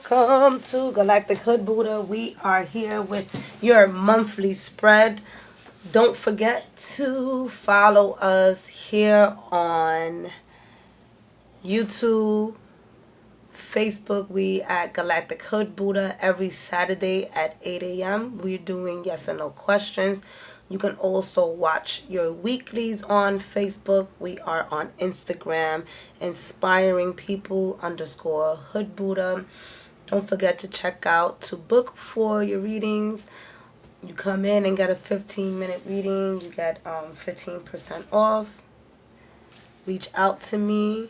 Welcome to Galactic Hood Buddha. We are here with your monthly spread. Don't forget to follow us here on YouTube, Facebook. We at Galactic Hood Buddha every Saturday at 8 a.m. We're doing yes and no questions. You can also watch your weeklies on Facebook. We are on Instagram, inspiring people _ Hood Buddha. Don't forget to check out to book for your readings. You come in and get a 15-minute reading. You get 15% off. Reach out to me.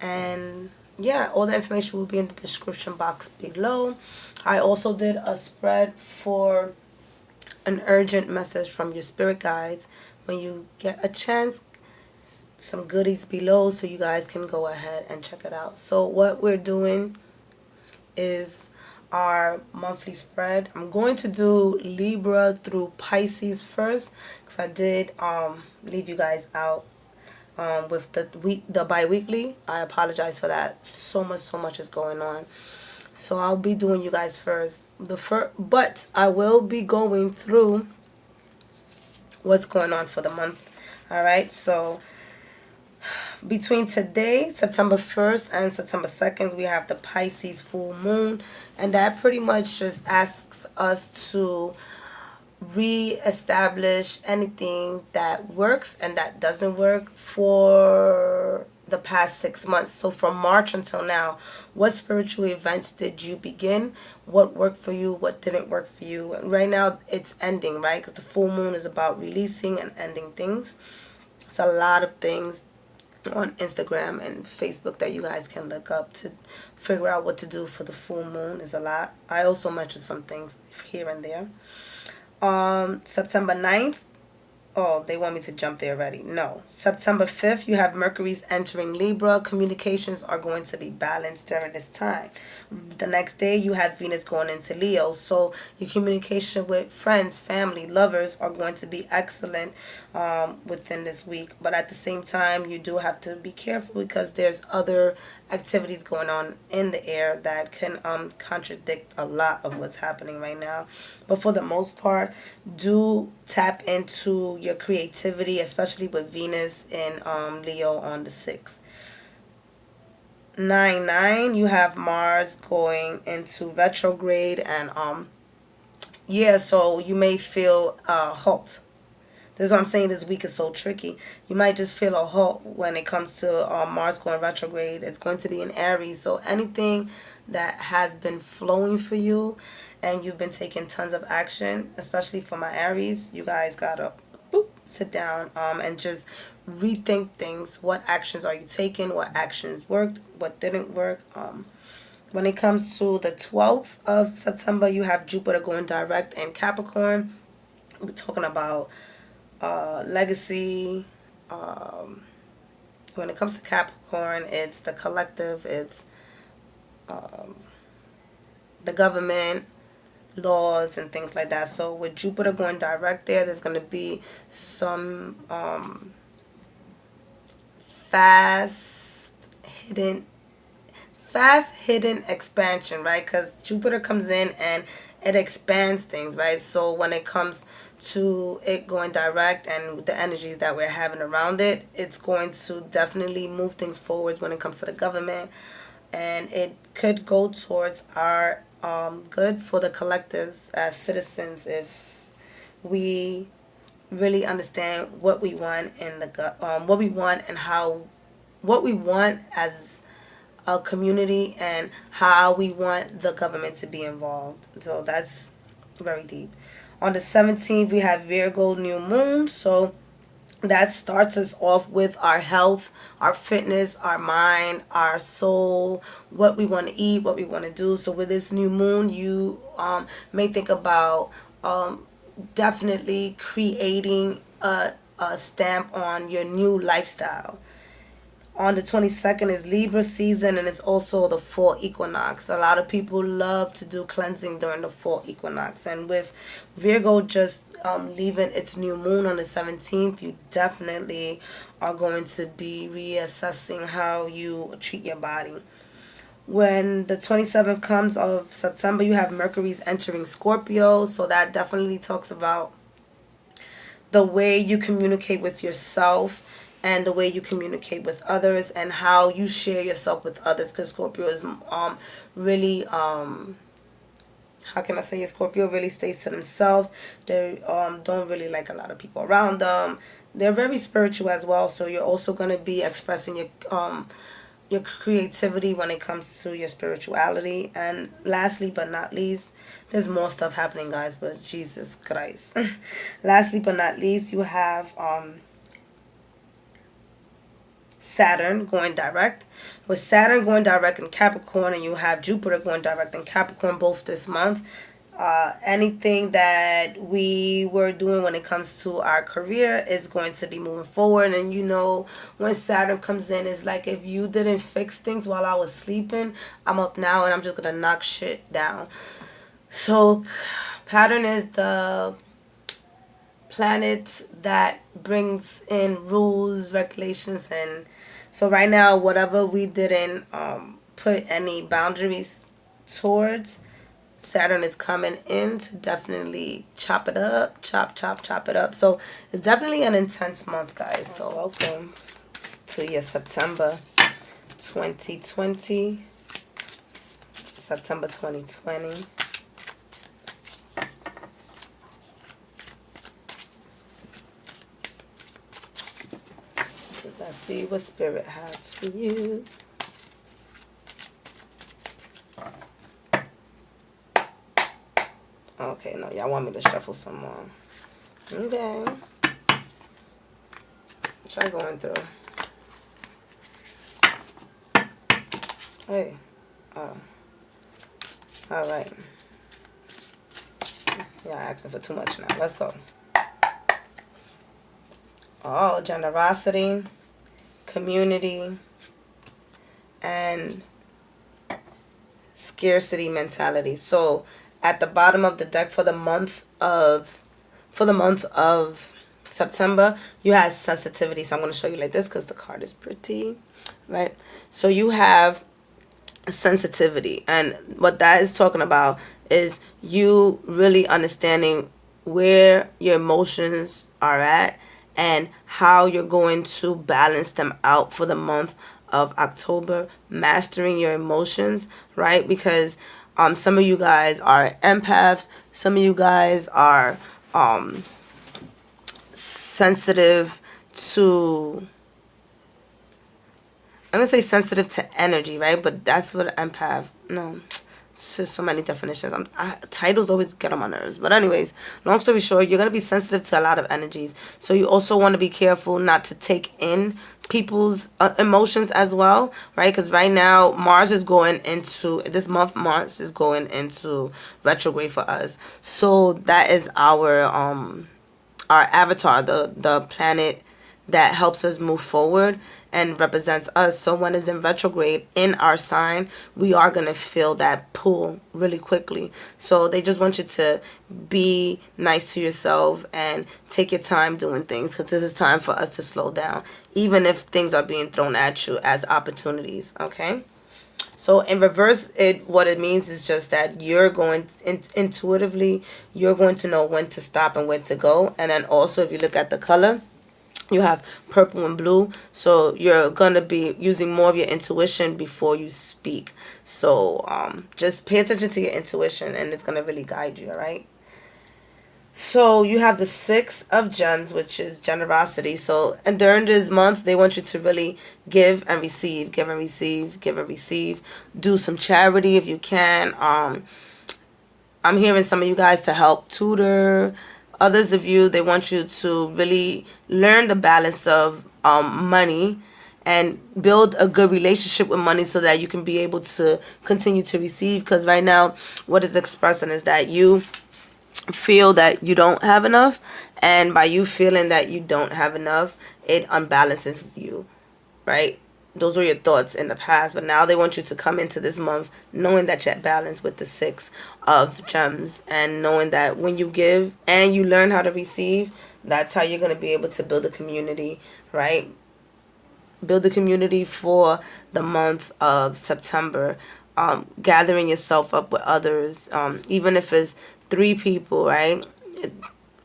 And yeah, all the information will be in the description box below. I also did a spread for an urgent message from your spirit guides. When you get a chance, some goodies below so you guys can go ahead and check it out. So what we're doing is our monthly spread. I'm going to do Libra through Pisces first because I did leave you guys out with the bi-weekly. I apologize for that. So much is going on. So I'll be doing you guys first. But I will be going through what's going on for the month. All right. So between today, September 1st and September 2nd, we have the Pisces full moon, and that pretty much just asks us to re-establish anything that works and that doesn't work for the past 6 months. So from March until now, what spiritual events did you begin? What worked for you? What didn't work for you? And right now it's ending, right? Because the full moon is about releasing and ending things. It's a lot of things on Instagram and Facebook that you guys can look up to figure out what to do for the full moon. Is a lot. I also mentioned some things here and there. September 9th. Oh, they want me to jump there already. No. September 5th, you have Mercury's entering Libra. Communications are going to be balanced during this time. The next day, you have Venus going into Leo. So your communication with friends, family, lovers are going to be excellent within this week. But at the same time, you do have to be careful because there's other activities going on in the air that can contradict a lot of what's happening right now. But for the most part, do tap into your creativity, especially with Venus in Leo on the 6th. 9/9, you have Mars going into retrograde, and yeah, so you may feel a halt. This is what I'm saying. This week is so tricky. You might just feel a halt when it comes to Mars going retrograde. It's going to be in Aries. So anything that has been flowing for you and you've been taking tons of action, especially for my Aries, you guys got to sit down and just rethink things. What actions are you taking? What actions worked? What didn't work? When it comes to the 12th of September, you have Jupiter going direct in Capricorn. We're talking about legacy. When it comes to Capricorn, it's the collective, it's the government, laws, and things like that. So with Jupiter going direct there's going to be some fast hidden expansion, right? Because Jupiter comes in and it expands things, right? So when it comes to it going direct and the energies that we're having around it, it's going to definitely move things forwards when it comes to the government, and it could go towards our good for the collectives as citizens if we really understand what we want in what we want and what we want as a community and how we want the government to be involved. So that's very deep. On the 17th, we have Virgo new moon. So that starts us off with our health, our fitness, our mind, our soul, what we want to eat, what we want to do. So with this new moon, you may think about definitely creating a stamp on your new lifestyle. On the 22nd is Libra season, and it's also the fall equinox. A lot of people love to do cleansing during the fall equinox. And with Virgo just leaving its new moon on the 17th, you definitely are going to be reassessing how you treat your body. When the 27th comes of September, you have Mercury's entering Scorpio. So that definitely talks about the way you communicate with yourself and the way you communicate with others and how you share yourself with others, because Scorpio is really how can I say it? Scorpio really stays to themselves. They don't really like a lot of people around them. They're very spiritual as well, so you're also going to be expressing your creativity when it comes to your spirituality. And lastly but not least, there's more stuff happening, guys, but Jesus Christ. Lastly but not least, you have Saturn going direct. With Saturn going direct in Capricorn, and you have Jupiter going direct in Capricorn both this month, anything that we were doing when it comes to our career is going to be moving forward. And you know, when Saturn comes in, it's like if you didn't fix things while I was sleeping, I'm up now and I'm just gonna knock shit down. So Pattern is the planet that brings in rules, regulations, and so right now, whatever we didn't put any boundaries towards, Saturn is coming in to definitely chop it up, chop it up. So it's definitely an intense month, guys. So welcome to your September 2020, September 2020. Let's see what Spirit has for you. Okay, no, y'all want me to shuffle some more. Okay. What y'all going through? Hey. Oh. Alright. Y'all asking for too much now. Let's go. Oh, generosity, community, and scarcity mentality. So at the bottom of the deck for the month of September, you have sensitivity. So I'm going to show you like this because the card is pretty, right? So you have sensitivity, and what that is talking about is you really understanding where your emotions are at and how you're going to balance them out for the month of October, mastering your emotions, right? Because some of you guys are empaths, some of you guys are sensitive to, I'm gonna say sensitive to energy, right? But that's what empath. No, it's just so many definitions. Titles always get on my nerves. But anyways, long story short, you're gonna be sensitive to a lot of energies. So you also want to be careful not to take in people's emotions as well, right? Because right now Mars is going into this month. Mars is going into retrograde for us. So that is our avatar, the planet that helps us move forward and represents us. So when it's in retrograde in our sign, we are going to feel that pull really quickly. So they just want you to be nice to yourself and take your time doing things, because this is time for us to slow down, even if things are being thrown at you as opportunities, okay? So in reverse, what it means is just that you're going intuitively, you're going to know when to stop and when to go. And then also, if you look at the color, you have purple and blue, so you're gonna be using more of your intuition before you speak. So just pay attention to your intuition, and it's gonna really guide you. All right. So you have the Six of Gems, which is generosity. So, and during this month, they want you to really give and receive, give and receive, give and receive. Do some charity if you can. I'm hearing some of you guys to help tutor. Others of you, they want you to really learn the balance of money and build a good relationship with money so that you can be able to continue to receive. Because right now, what it's expressing is that you feel that you don't have enough, and by you feeling that you don't have enough, it unbalances you, right? Those were your thoughts in the past, but now they want you to come into this month knowing that you're at balance with the Six of Gems, and knowing that when you give and you learn how to receive, that's how you're going to be able to build a community, right? Build a community for the month of September. Gathering yourself up with others, even if it's 3 people, right?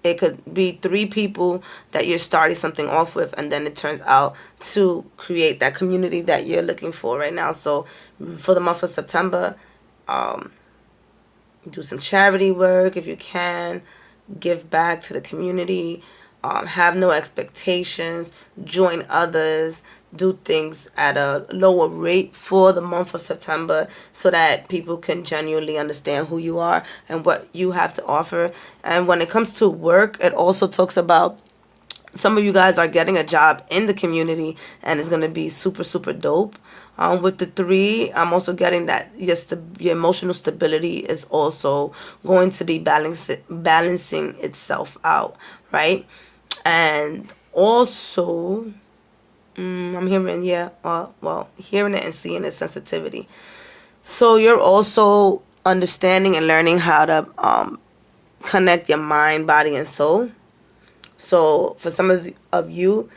It could be 3 people that you're starting something off with, and then it turns out to create that community that you're looking for right now. So for the month of September, do some charity work if you can, give back to the community, have no expectations, join others, do things at a lower rate for the month of September so that people can genuinely understand who you are and what you have to offer. And when it comes to work, it also talks about some of you guys are getting a job in the community, and it's going to be super, super dope. With the 3, I'm also getting that your emotional stability is also going to be balancing itself out, right? And also, I'm hearing, hearing it and seeing the sensitivity. So you're also understanding and learning how to connect your mind, body, and soul. So for some of you,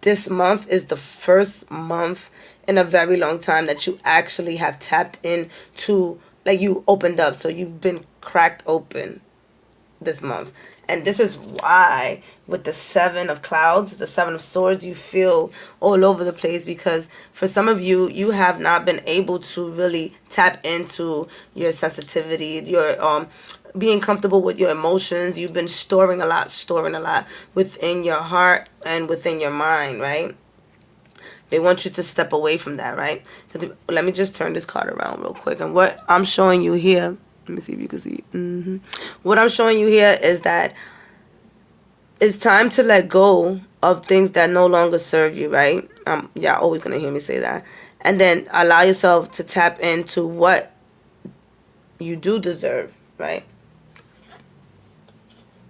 this month is the first month in a very long time that you actually have tapped into, like, you opened up. So you've been cracked open this month. And this is why with the 7 of clouds, the 7 of swords, you feel all over the place, because for some of you, you have not been able to really tap into your sensitivity, your being comfortable with your emotions. You've been storing a lot within your heart and within your mind, right? They want you to step away from that, right? Let me just turn this card around real quick. And what I'm showing you here, let me see if you can see. What I'm showing you here is that it's time to let go of things that no longer serve you, right? Y'all always going to hear me say that. And then allow yourself to tap into what you do deserve, right?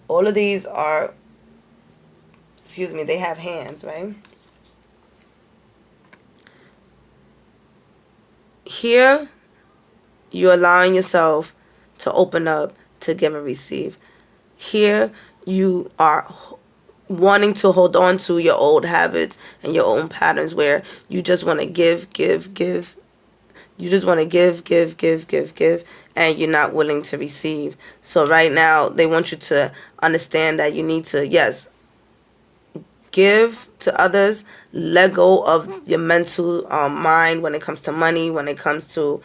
All of these are, they have hands, right? Here, you're allowing yourself to open up, to give and receive. Here, you are wanting to hold on to your old habits and your own patterns where you just want to give. You just want to give, and you're not willing to receive. So right now, they want you to understand that you need to, yes, give to others, let go of your mental mind when it comes to money, when it comes to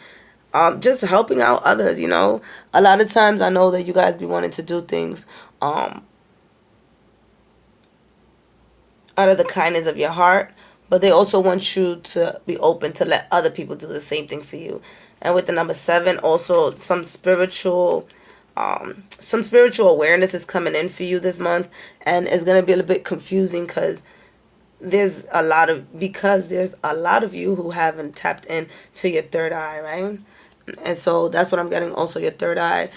just helping out others, A lot of times I know that you guys be wanting to do things out of the kindness of your heart, but they also want you to be open to let other people do the same thing for you. And with the number 7, also some spiritual awareness is coming in for you this month, and it's going to be a little bit confusing because there's a lot of you who haven't tapped into your third eye, right? And so that's what I'm getting. Also, your third eye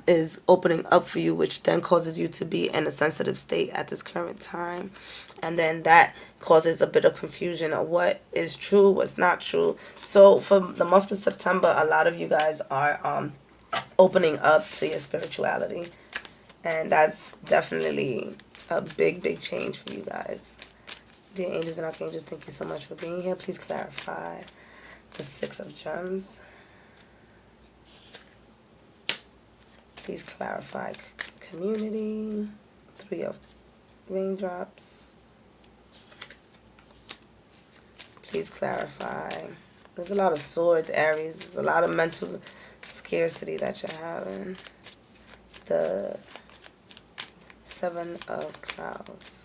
is opening up for you, which then causes you to be in a sensitive state at this current time. And then that causes a bit of confusion of what is true, what's not true. So for the month of September, a lot of you guys are opening up to your spirituality. And that's definitely a big, big change for you guys. Dear angels and archangels, thank you so much for being here. Please clarify the 6 of Gems. Please clarify community. 3 of Raindrops. Please clarify. There's a lot of swords, Aries. There's a lot of mental scarcity that you're having. The 7 of Clouds.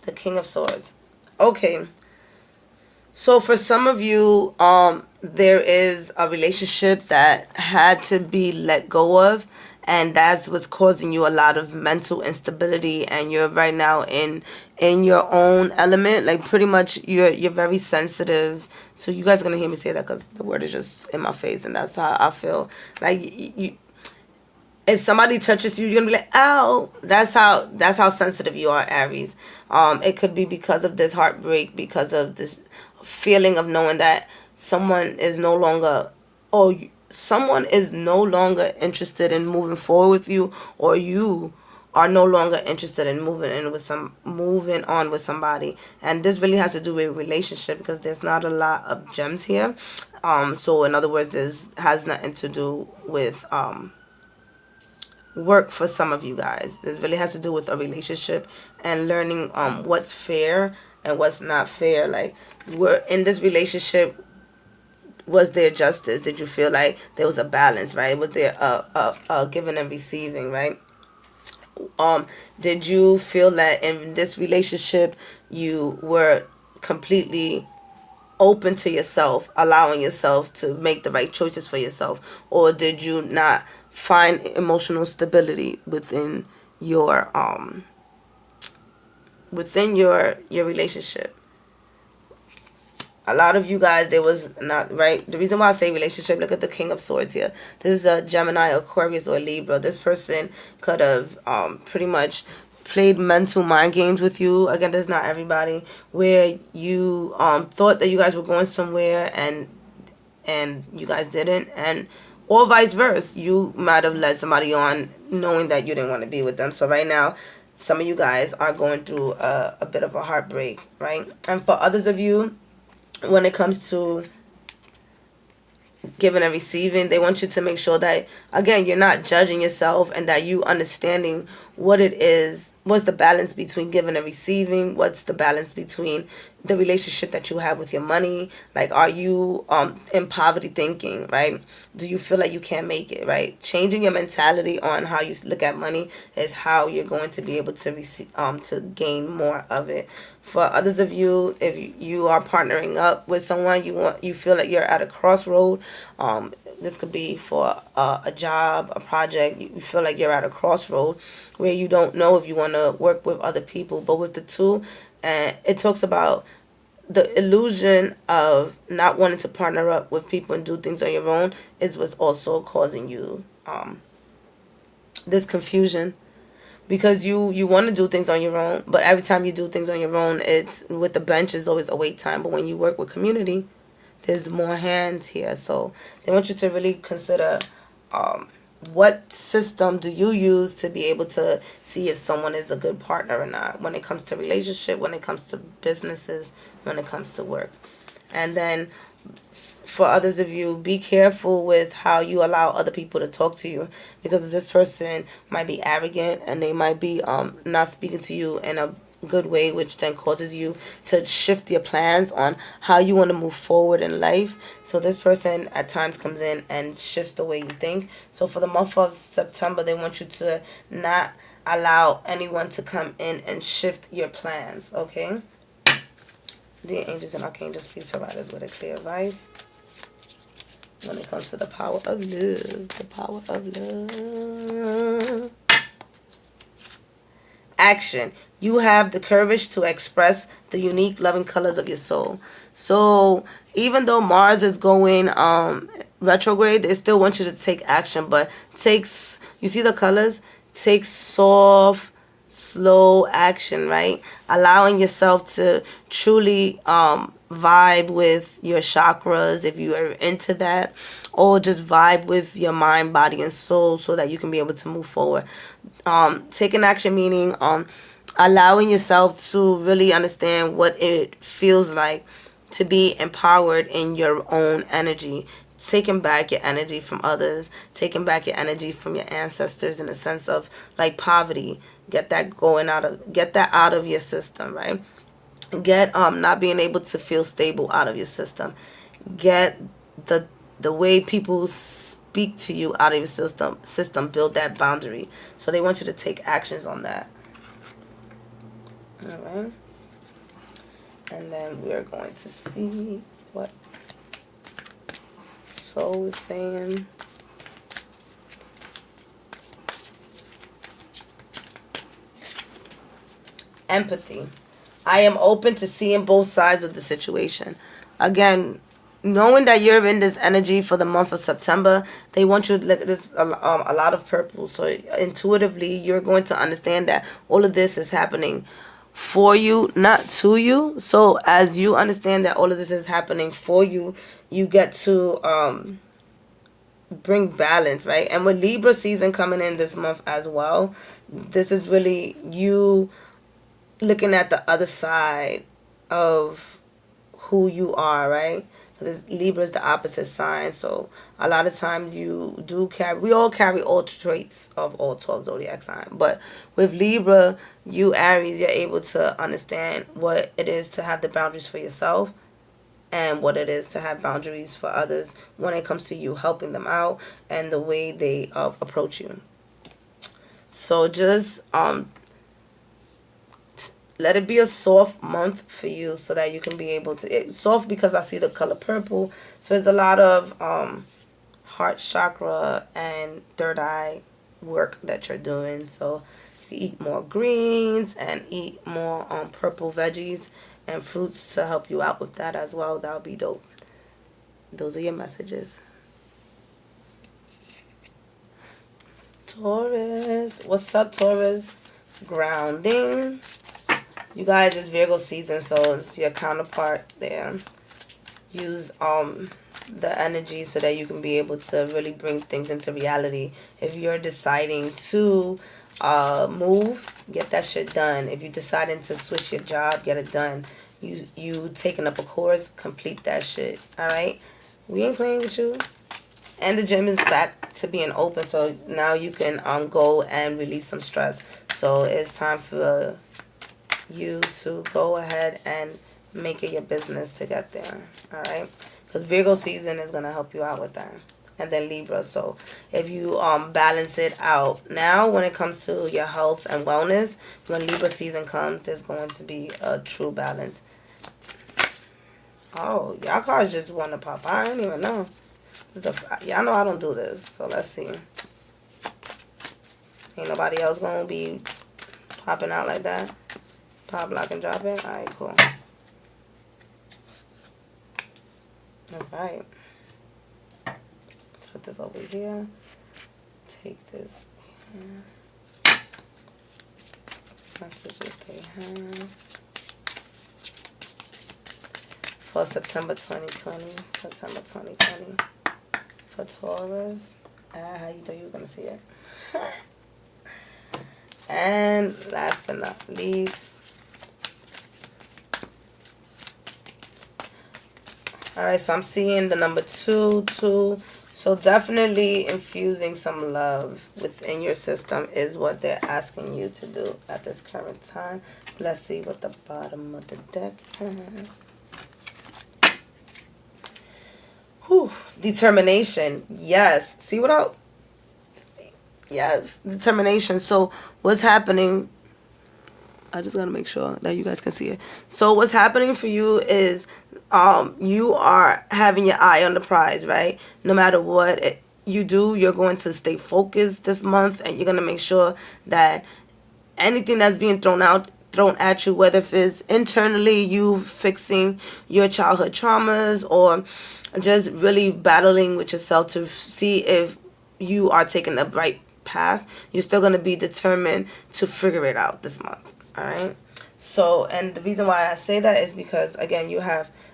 The King of Swords. Okay. So for some of you, there is a relationship that had to be let go of, and that's what's causing you a lot of mental instability, and you're right now in your own element. Like, pretty much you're very sensitive. So you guys are gonna hear me say that because the word is just in my face, and that's how I feel. Like, you if somebody touches you, you're gonna be like, ow. That's how sensitive you are, Aries. It could be because of this heartbreak, because of this feeling of knowing that someone is no longer interested in moving forward with you, or you are no longer interested in moving on with somebody. And this really has to do with relationship, because there's not a lot of gems here. So in other words, this has nothing to do with work for some of you guys. It really has to do with a relationship and learning what's fair and what's not fair. Like, we're in this relationship, was there justice? Did you feel like there was a balance, right? Was there a giving and receiving, right? Did you feel that in this relationship you were completely open to yourself, allowing yourself to make the right choices for yourself? Or did you not find emotional stability within your relationship? A lot of you guys, there was not, right? The reason why I say relationship, look at the King of Swords here. This is a Gemini, Aquarius, or Libra. This person could have pretty much played mental mind games with you. Again, this is not everybody. Where you thought that you guys were going somewhere, and you guys didn't. And or vice versa. You might have led somebody on knowing that you didn't want to be with them. So right now, some of you guys are going through a bit of a heartbreak, right? And for others of you, when it comes to giving and receiving, they want you to make sure that, again, you're not judging yourself, and that you understanding what it is, what's the balance between giving and receiving, what's the balance between the relationship that you have with your money. Like, are you in poverty thinking, right? Do you feel like you can't make it, right? Changing your mentality on how you look at money is how you're going to be able to receive, to gain more of it. For others of you, if you are partnering up with someone, you feel like you're at a crossroad. This could be for a job, a project. You feel like you're at a crossroad where you don't know if you want to work with other people. But with the two, it talks about the illusion of not wanting to partner up with people and do things on your own is what's also causing you this confusion. Because you want to do things on your own, but every time you do things on your own, it's with the bench is always a wait time. But when you work with community, there's more hands here. So they want you to really consider what system do you use to be able to see if someone is a good partner or not, when it comes to relationship, when it comes to businesses, when it comes to work. And then for others of you, be careful with how you allow other people to talk to you, because this person might be arrogant, and they might be not speaking to you in a good way, which then causes you to shift your plans on how you want to move forward in life. So this person at times comes in and shifts the way you think. So for the month of September, they want you to not allow anyone to come in and shift your plans, okay? The angels and archangels, please provide us with a clear advice when it comes to the power of love. The power of love. Action. You have the courage to express the unique loving colors of your soul. So even though Mars is going retrograde, they still want you to take action, but you see the colors? Takes soft, slow action, right? Allowing yourself to truly vibe with your chakras if you are into that, or just vibe with your mind, body, and soul, so that you can be able to move forward. Taking action meaning allowing yourself to really understand what it feels like to be empowered in your own energy. Taking back your energy from others, taking back your energy from your ancestors, in the sense of like poverty. Get that out of your system, right? Get not being able to feel stable out of your system. Get the way people speak to you out of your system. Build that boundary. So they want you to take actions on that. All right. And then we're going to see what Soul is saying. Empathy. I am open to seeing both sides of the situation. Again, knowing that you're in this energy for the month of September, they want you to look at this a lot of purple. So intuitively, you're going to understand that all of this is happening for you, not to you. So as you understand that all of this is happening for you, you get to bring balance, right? And with Libra season coming in this month as well, this is really you looking at the other side of who you are, right? Because Libra is the opposite sign, so a lot of times we all carry all traits of all 12 zodiac signs. But with Libra, you Aries, you're able to understand what it is to have the boundaries for yourself and what it is to have boundaries for others when it comes to you helping them out and the way they approach you. So just let it be a soft month for you so that you can be able to... soft because I see the color purple. So there's a lot of heart chakra and third eye work that you're doing. So you eat more greens and eat more purple veggies and fruits to help you out with that as well. That'll be dope. Those are your messages. Taurus. What's up, Taurus? Grounding. You guys, it's Virgo season, so it's your counterpart there. Use the energy so that you can be able to really bring things into reality. If you're deciding to move, get that shit done. If you're deciding to switch your job, get it done. You taking up a course, complete that shit. Alright? We ain't playing with you. And the gym is back to being open, so now you can go and release some stress. So it's time for you to go ahead and make it your business to get there. Alright? Because Virgo season is going to help you out with that. And then Libra. So if you balance it out now, when it comes to your health and wellness, when Libra season comes, there's going to be a true balance. Oh, y'all cards just want to pop. I didn't even know. Y'all know I don't do this. So let's see. Ain't nobody else going to be popping out like that. Pop, lock, and drop it. Alright, cool. Alright. Put this over here. Take this here. Messages they have for September 2020. September 2020 for Taurus. How you thought you was gonna see it? And last but not least, alright, so I'm seeing the number 2. So definitely infusing some love within your system is what they're asking you to do at this current time. Let's see what the bottom of the deck has. Whew. Determination. Yes. See what I... Yes. Determination. So what's happening... I just gotta make sure that you guys can see it. So what's happening for you is you are having your eye on the prize, right? No matter what you do, you're going to stay focused this month, and you're gonna make sure that anything that's being thrown at you, whether if it's internally you fixing your childhood traumas or just really battling with yourself to see if you are taking the right path, you're still gonna be determined to figure it out this month. Alright, so, and the reason why I say that is because, again,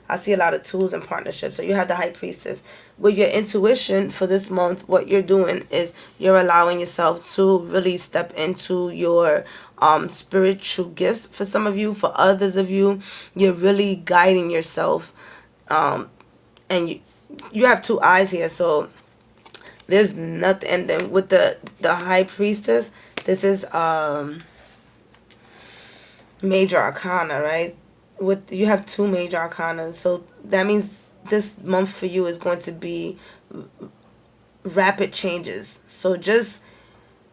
I see a lot of tools and partnerships. So you have the High Priestess. With your intuition for this month, what you're doing is you're allowing yourself to really step into your spiritual gifts. For some of you, for others of you, you're really guiding yourself. And you have 2 eyes here, so there's nothing. And then with the High Priestess, this is... major arcana, right? You have 2 major arcana, so that means this month for you is going to be rapid changes. So just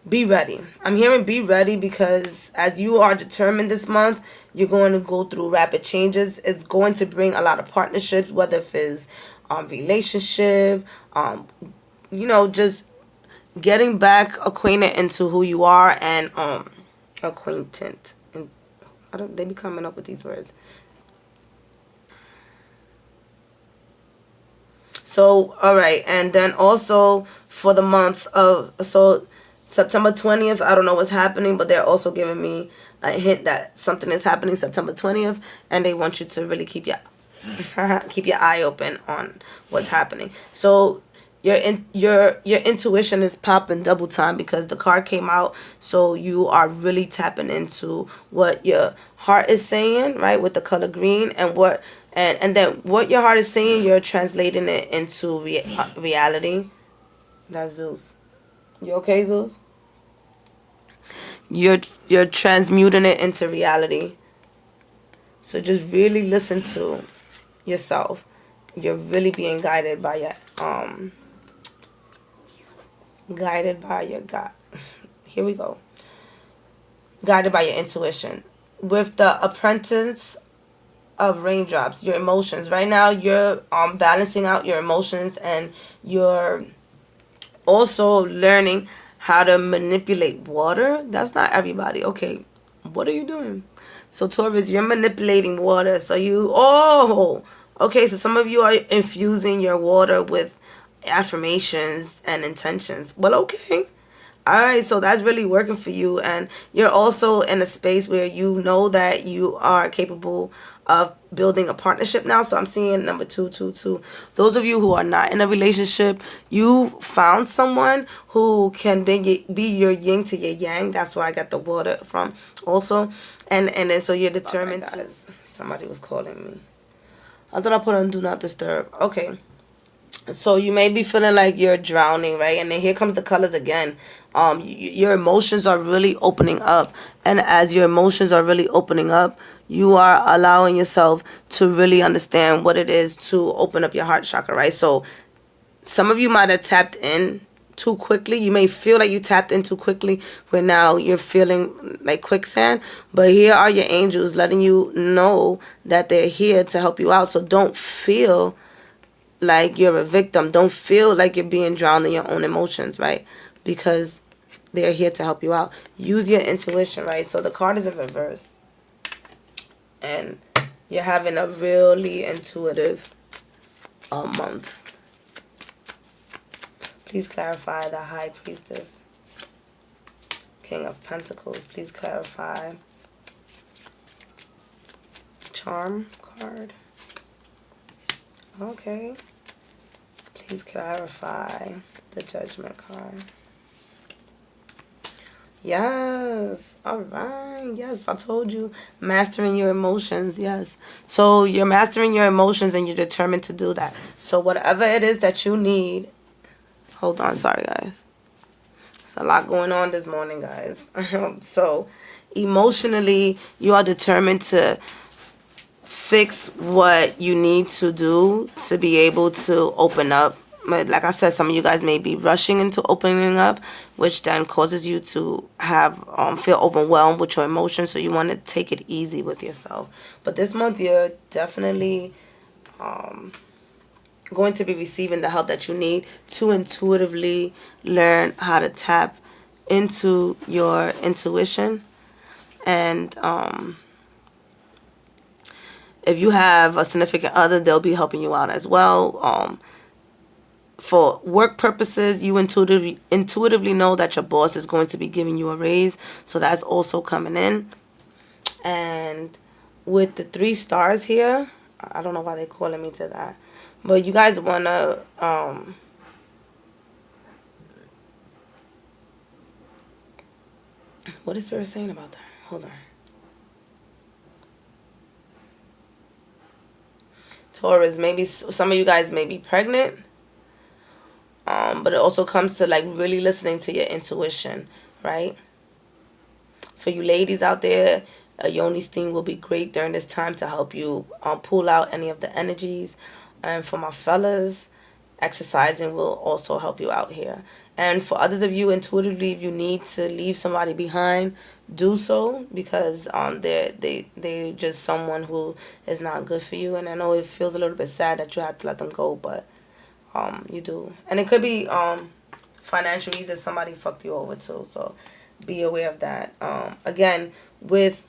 be ready. I'm hearing be ready because as you are determined this month, you're going to go through rapid changes. It's going to bring a lot of partnerships, whether if it's relationship, just getting back acquainted into who you are and acquaintant. They be coming up with these words. So, alright, and then also for the month of, so September 20th, I don't know what's happening, but they're also giving me a hint that something is happening September 20th, and they want you to really keep your eye open on what's happening. So your intuition is popping double time because the card came out, so you are really tapping into what your heart is saying, right, with the color green, and what and then what your heart is saying, you're translating it into reality. That's Zeus. You okay, Zeus? You're transmuting it into reality. So just really listen to yourself. You're really being guided by your gut. Here we go. Guided by your intuition. With the apprentice of raindrops, your emotions. Right now you're balancing out your emotions, and you're also learning how to manipulate water. That's not everybody. Okay, what are you doing? So Taurus, you're manipulating water. So okay, so some of you are infusing your water with affirmations and intentions. Well, okay. All right, so that's really working for you, and you're also in a space where you know that you are capable of building a partnership now. So I'm seeing number 222. Those of you who are not in a relationship, you found someone who can be your yin to your yang. That's where I got the water from also. And then so you're determined to... Somebody was calling me. I thought I put on do not disturb. Okay. So you may be feeling like you're drowning, right? And then here comes the colors again. Your emotions are really opening up, and as your emotions are really opening up, you are allowing yourself to really understand what it is to open up your heart chakra, right? So some of you might have tapped in too quickly. You may feel like you tapped in too quickly, where now you're feeling like quicksand. But here are your angels letting you know that they're here to help you out. So don't feel like you're a victim. Don't feel like you're being drowned in your own emotions, right? Because they're here to help you out. Use your intuition, right? So the card is in reverse, and you're having a really intuitive month. Please clarify the High Priestess. King of Pentacles, please clarify. Charm card. Okay. Please clarify the Judgment card. Yes. All right. Yes, I told you. Mastering your emotions. Yes. So you're mastering your emotions, and you're determined to do that. So whatever it is that you need. Hold on. Sorry, guys. It's a lot going on this morning, guys. So emotionally, you are determined to fix what you need to do to be able to open up. Like I said, some of you guys may be rushing into opening up, which then causes you to have feel overwhelmed with your emotions. So you want to take it easy with yourself. But this month, you're definitely going to be receiving the help that you need to intuitively learn how to tap into your intuition. And if you have a significant other, they'll be helping you out as well. For work purposes, you intuitively know that your boss is going to be giving you a raise. So that's also coming in. And with the 3 stars here, I don't know why they're calling me to that. But you guys want to... what is Spirit saying about that? Hold on. Taurus, maybe some of you guys may be pregnant. But it also comes to like really listening to your intuition, right? For you ladies out there, a yoni steam will be great during this time to help you pull out any of the energies. And for my fellas, exercising will also help you out here. And for others of you, intuitively, if you need to leave somebody behind, do so, because they're just someone who is not good for you. And I know it feels a little bit sad that you have to let them go, but you do. And it could be financial reasons. Somebody fucked you over too, so be aware of that. Again, with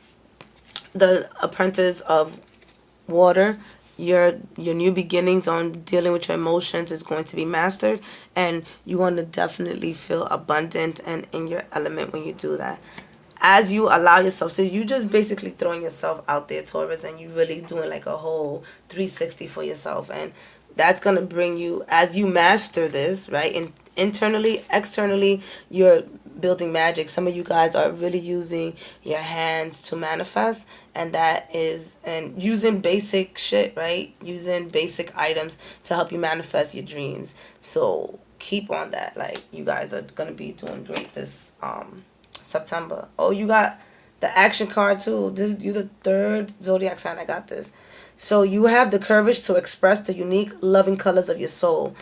the apprentice of water, your new beginnings on dealing with your emotions is going to be mastered, and you're going to definitely feel abundant and in your element when you do that. As you allow yourself, so you just basically throwing yourself out there, Taurus, and you really doing like a whole 360 for yourself. And that's going to bring you, as you master this, right? And internally, externally, you're building magic. Some of you guys are really using your hands to manifest, and using basic shit, right? Using basic items to help you manifest your dreams. So keep on that. Like, you guys are going to be doing great this September. Oh, you got the action card too. You're the third zodiac sign I got this. So you have the courage to express the unique, loving colors of your soul.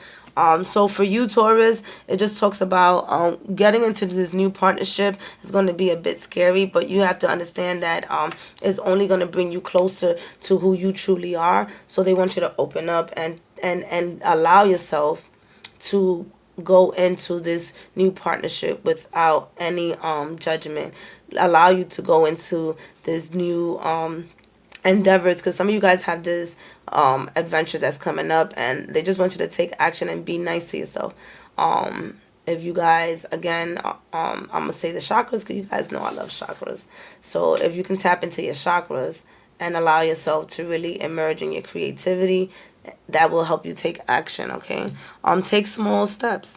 So for you, Taurus, it just talks about getting into this new partnership is going to be a bit scary, but you have to understand that it's only going to bring you closer to who you truly are. So they want you to open up and allow yourself to go into this new partnership without any judgment. Allow you to go into this new endeavors, because some of you guys have this adventure that's coming up, and they just want you to take action and be nice to yourself. If you guys, again, I'm gonna say the chakras, because you guys know I love chakras. So if you can tap into your chakras and allow yourself to really emerge in your creativity, that will help you take action. Okay, take small steps.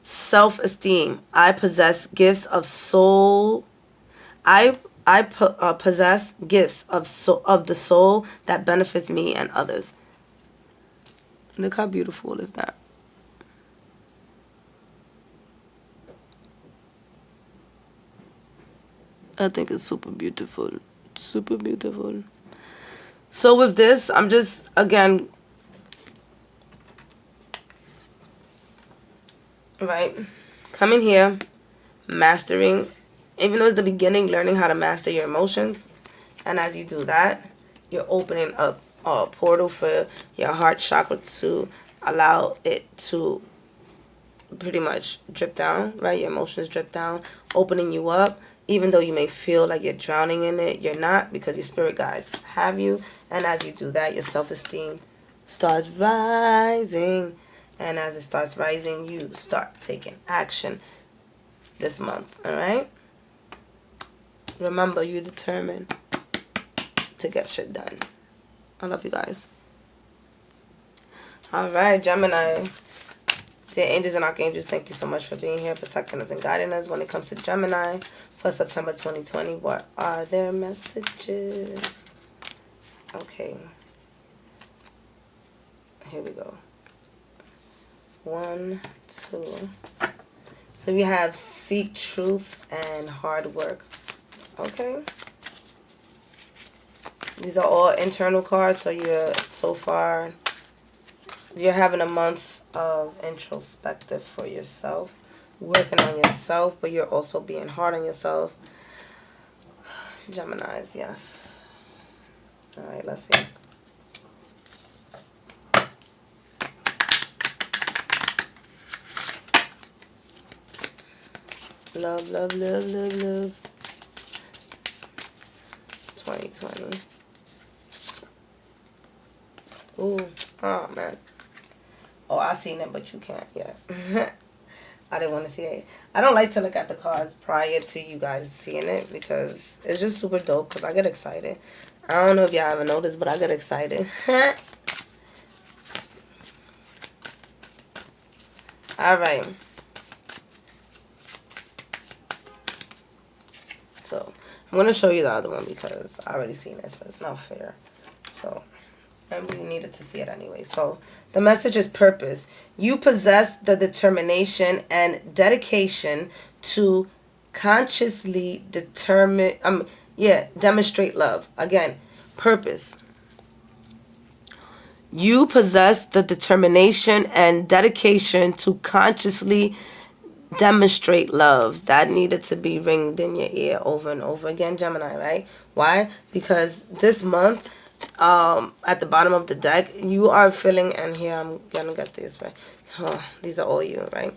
Self-esteem. I possess gifts of soul. I possess gifts of the soul that benefits me and others. Look how beautiful is that. I think it's super beautiful. Super beautiful. So with this, I'm just, again, right, coming here, mastering, even though it's the beginning, learning how to master your emotions. And as you do that, you're opening up a portal for your heart chakra to allow it to pretty much drip down, right? Your emotions drip down, opening you up. Even though you may feel like you're drowning in it, you're not, because your spirit guides have you. And as you do that, your self-esteem starts rising. And as it starts rising, you start taking action this month, all right? Remember, you're determined to get shit done. I love you guys. All right, Gemini. Dear angels and archangels, thank you so much for being here, protecting us and guiding us when it comes to Gemini for September 2020. What are their messages? Okay. Here we go. 1, 2. So you have seek truth and hard work. Okay. These are all internal cards, so you're having a month of introspective for yourself, working on yourself, but you're also being hard on yourself. Geminis, yes. All right, let's see. Love, love, love, love, love. 2020. Ooh, oh man. Oh, I seen it, but you can't yet. I didn't want to see it. I don't like to look at the cards prior to you guys seeing it, because it's just super dope, because I get excited. I don't know if y'all ever noticed, but I get excited. All right. So I'm going to show you the other one, because I already seen this, but it's not fair. So, and we needed to see it anyway. So the message is purpose. You possess the determination and dedication to consciously demonstrate love. Again, purpose. You possess the determination and dedication to consciously demonstrate love. That needed to be ringed in your ear over and over again, Gemini, right? Why? Because this month, at the bottom of the deck, you are feeling, and here I'm gonna get this right. These are all you, right?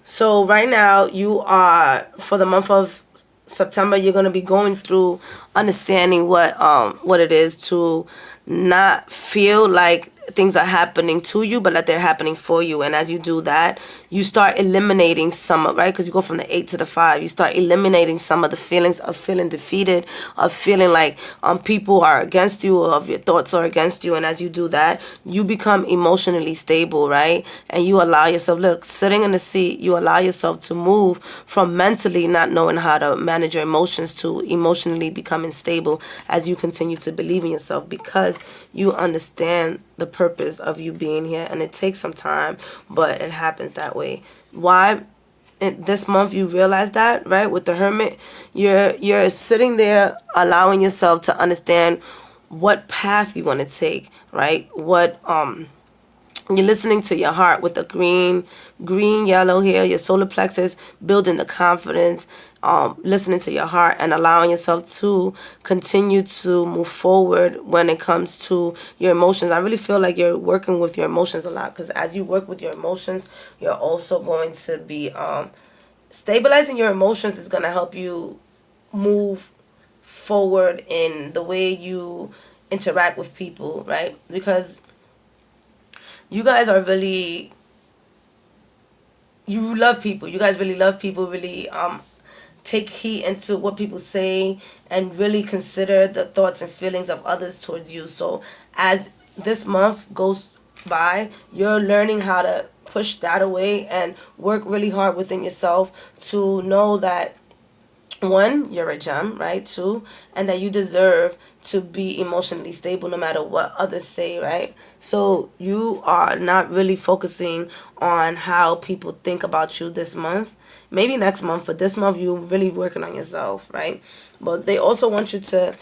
So right now, you are, for the month of September, you're gonna be going through understanding what it is to not feel like things are happening to you, but that they're happening for you. And as you do that, you start eliminating some of, right? Because you go from the 8 to the 5. You start eliminating some of the feelings of feeling defeated, of feeling like people are against you, or of your thoughts are against you. And as you do that, you become emotionally stable, right? And you allow yourself, look, sitting in the seat, you allow yourself to move from mentally not knowing how to manage your emotions to emotionally becoming stable as you continue to believe in yourself, because you understand the purpose of you being here. And it takes some time, but it happens that way. Why? This month you realize that, right? With the Hermit, you're sitting there allowing yourself to understand what path you want to take, right? What you're listening to your heart with the green, yellow here, your solar plexus, building the confidence, listening to your heart and allowing yourself to continue to move forward when it comes to your emotions. I really feel like you're working with your emotions a lot, because as you work with your emotions, you're also going to be stabilizing your emotions is going to help you move forward in the way you interact with people, right? Because you guys are really, you love people. You guys really love people, really take heed into what people say, and really consider the thoughts and feelings of others towards you. So as this month goes by, you're learning how to push that away and work really hard within yourself to know that, one, you're a gem, right? Two, and that you deserve to be emotionally stable no matter what others say, right? So you are not really focusing on how people think about you this month. Maybe next month, but this month you're really working on yourself, right? But they also want you to,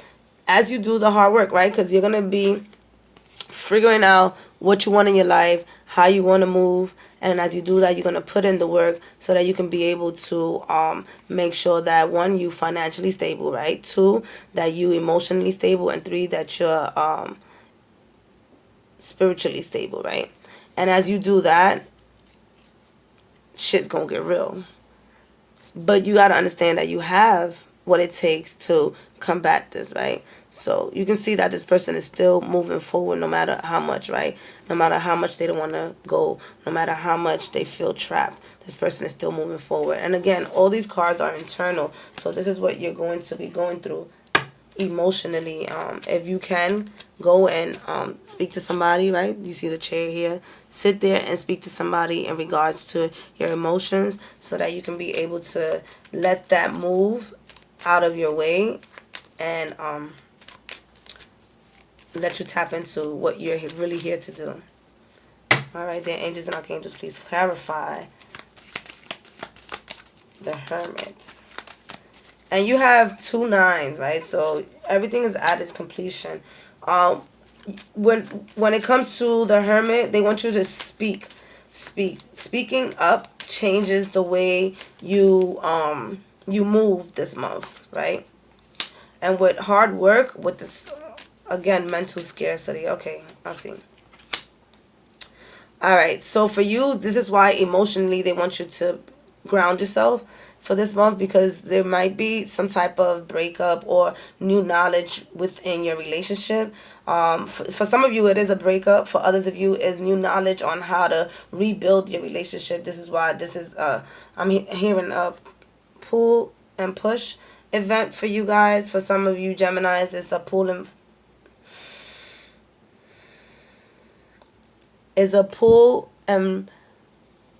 as you do the hard work, right? Because you're going to be figuring out what you want in your life, how you want to move, and as you do that, you're going to put in the work so that you can be able to make sure that, one, you financially stable, right? Two, that you emotionally stable, and three, that you're spiritually stable, right? And as you do that, shit's going to get real. But you got to understand that you have what it takes to combat this, right? So you can see that this person is still moving forward no matter how much, right? No matter how much they don't want to go, no matter how much they feel trapped, this person is still moving forward. And again, all these cards are internal. So this is what you're going to be going through emotionally. If you can, go and speak to somebody, right? You see the chair here. Sit there and speak to somebody in regards to your emotions so that you can be able to let that move out of your way and let you tap into what you're really here to do. All right, then, angels and archangels, please clarify the Hermit. And you have 2 9s, right? So everything is at its completion. When it comes to the Hermit, they want you to speak. Speaking up changes the way you you move this month, right? And with hard work, with this, again, mental scarcity. Okay, I'll see. All right, so for you, this is why emotionally they want you to ground yourself for this month, because there might be some type of breakup or new knowledge within your relationship. For some of you, it is a breakup. For others of you, is new knowledge on how to rebuild your relationship. This is why this is, I'm hearing a pull and push event for you guys. For some of you Geminis, it's a pull and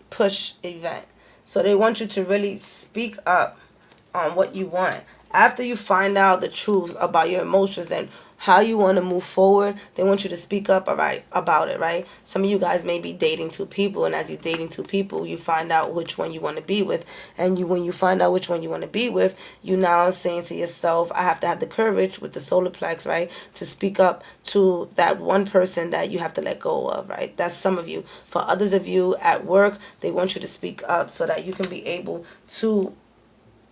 push event. So they want you to really speak up on what you want. After you find out the truth about your emotions and how you want to move forward, they want you to speak up about it, right? Some of you guys may be dating 2 people, and as you're dating 2 people, you find out which one you want to be with. And when you find out which one you want to be with, you now saying to yourself, I have to have the courage with the solar plex, right, to speak up to that one person that you have to let go of, right? That's some of you. For others of you at work, they want you to speak up so that you can be able to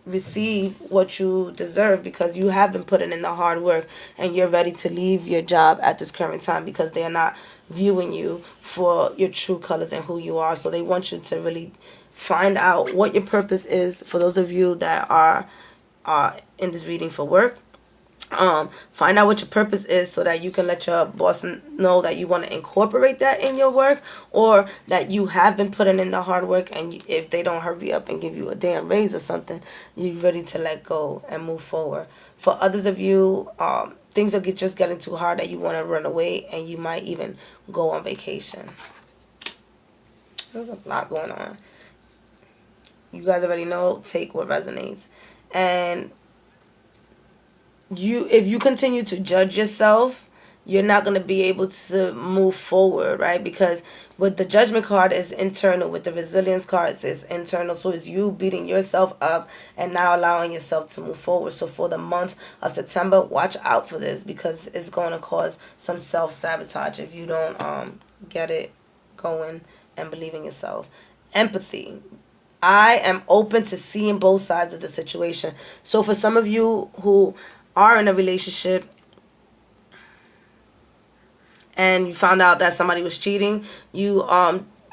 receive what you deserve, because you have been putting in the hard work and you're ready to leave your job at this current time because they are not viewing you for your true colors and who you are. So they want you to really find out what your purpose is. For those of you that are in this reading for work, Find out what your purpose is so that you can let your boss know that you want to incorporate that in your work, or that you have been putting in the hard work, and if they don't hurry up and give you a damn raise or something, you're ready to let go and move forward. For others of you, things are just getting too hard that you want to run away, and you might even go on vacation. There's a lot going on. You guys already know, take what resonates. And if you continue to judge yourself, you're not going to be able to move forward, right? Because with the judgment card is internal, with the resilience cards is internal. So it's you beating yourself up and now allowing yourself to move forward. So for the month of September, watch out for this, because it's going to cause some self-sabotage if you don't get it going and believe in yourself. Empathy. I am open to seeing both sides of the situation. So for some of you who are in a relationship and you found out that somebody was cheating, you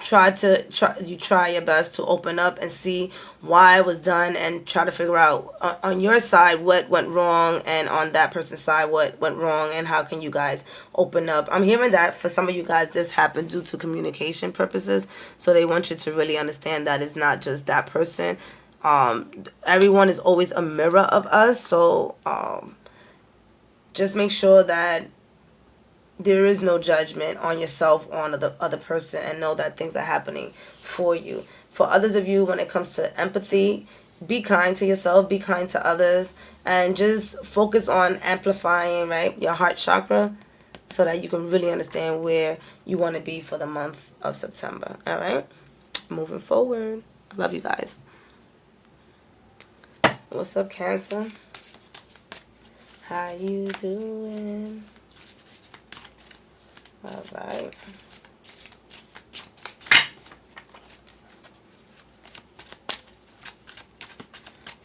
try your best to open up and see why it was done, and try to figure out on your side what went wrong, and on that person's side what went wrong, and how can you guys open up. I'm hearing that for some of you guys this happened due to communication purposes, so they want you to really understand that it's not just that person. Everyone is always a mirror of us, so just make sure that there is no judgment on yourself or on the other person, and know that things are happening for you. For others of you, when it comes to empathy, be kind to yourself, be kind to others, and just focus on amplifying, right, your heart chakra, so that you can really understand where you want to be for the month of September. All right, moving forward. I love you guys. What's up, Cancer? How you doing? All right.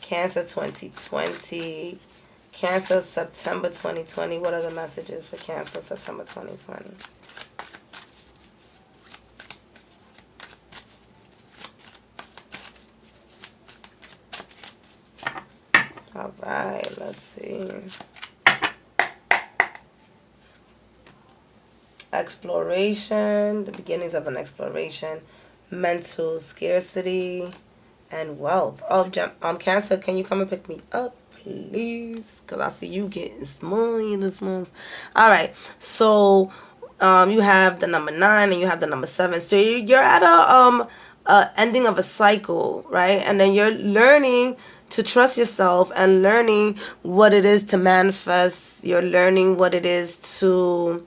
Cancer 2020. Cancer September 2020. What are the messages for Cancer September 2020? All right, let's see. Exploration, the beginnings of an exploration, mental scarcity, and wealth. Oh, Cancer, can you come and pick me up, please? Because I see you getting smoothly this month. All right, so you have the number 9 and you have the number 7. So you're at a ending of a cycle, right? And then you're learning to trust yourself and learning what it is to manifest. You're learning what it is to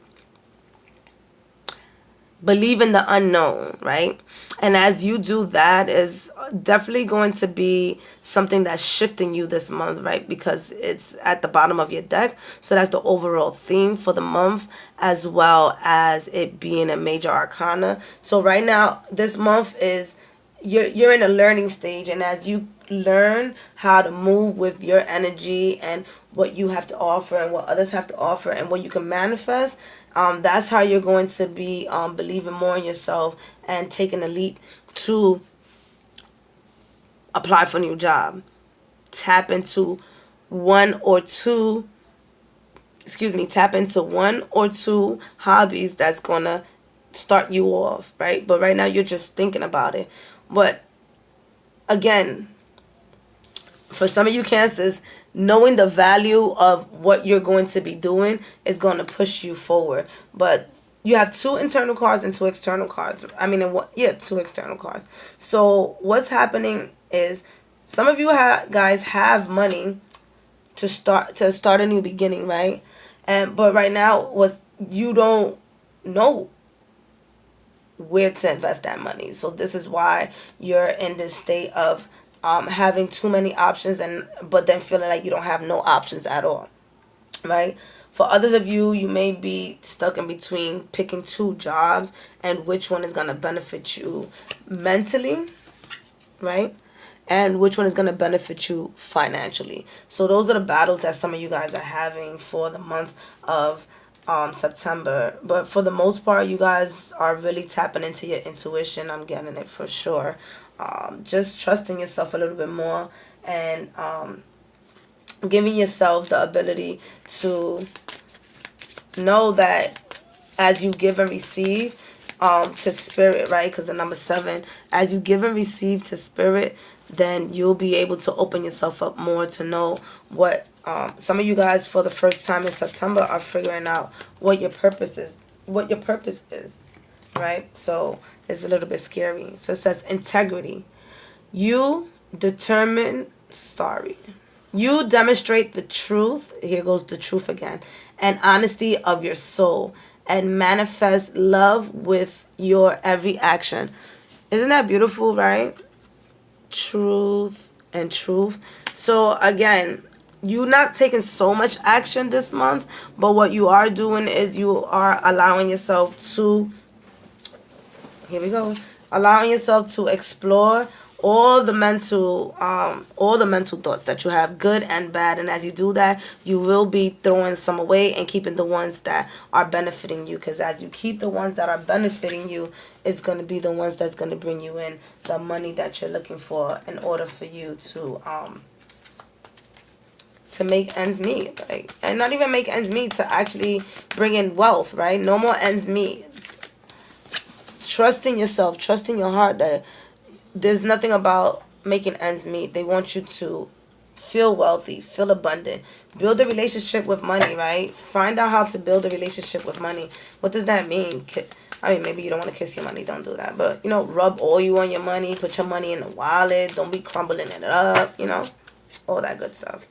believe in the unknown, right? And as you do that, is definitely going to be something that's shifting you this month, right? Because it's at the bottom of your deck. So that's the overall theme for the month, as well as it being a major arcana. So right now, this month is you're in a learning stage, and as you learn how to move with your energy and what you have to offer and what others have to offer and what you can manifest, that's how you're going to be believing more in yourself and taking a leap to apply for a new job. Tap into one or two hobbies that's gonna start you off, right? But right now you're just thinking about it. But again, for some of you Cancers, knowing the value of what you're going to be doing is going to push you forward. But you have 2 internal cards and 2 external cards. Two external cards. So what's happening is some of you guys have money to start a new beginning, right? But right now, you don't know where to invest that money. So this is why you're in this state of having too many options, but then feeling like you don't have no options at all, right? For others of you, you may be stuck in between picking 2 jobs and which one is going to benefit you mentally, right? And which one is going to benefit you financially. So those are the battles that some of you guys are having for the month of September. But for the most part, you guys are really tapping into your intuition. I'm getting it for sure. Just trusting yourself a little bit more, and giving yourself the ability to know that as you give and receive to spirit, right? Because the number 7, as you give and receive to spirit, then you'll be able to open yourself up more to know what some of you guys for the first time in September are figuring out what your purpose is, right? So it's a little bit scary. So it says integrity. You determine, sorry. You demonstrate the truth, here goes the truth again, and honesty of your soul, and manifest love with your every action. Isn't that beautiful, right? Truth and truth. So again, you're not taking so much action this month, but what you are doing is you are allowing yourself to, here we go, allowing yourself to explore all the mental thoughts that you have, good and bad. And as you do that, you will be throwing some away and keeping the ones that are benefiting you, because as you keep the ones that are benefiting you, it's going to be the ones that's going to bring you in the money that you're looking for in order for you to make ends meet, like, and not even make ends meet, to actually bring in wealth, right? No more ends meet. Trusting yourself, trusting your heart that there's nothing about making ends meet. They want you to feel wealthy, feel abundant, build a relationship with money, right? Find out how to build a relationship with money. What does that mean? I mean, maybe you don't want to kiss your money, don't do that. But, rub oil on your money, put your money in the wallet, don't be crumbling it up, all that good stuff.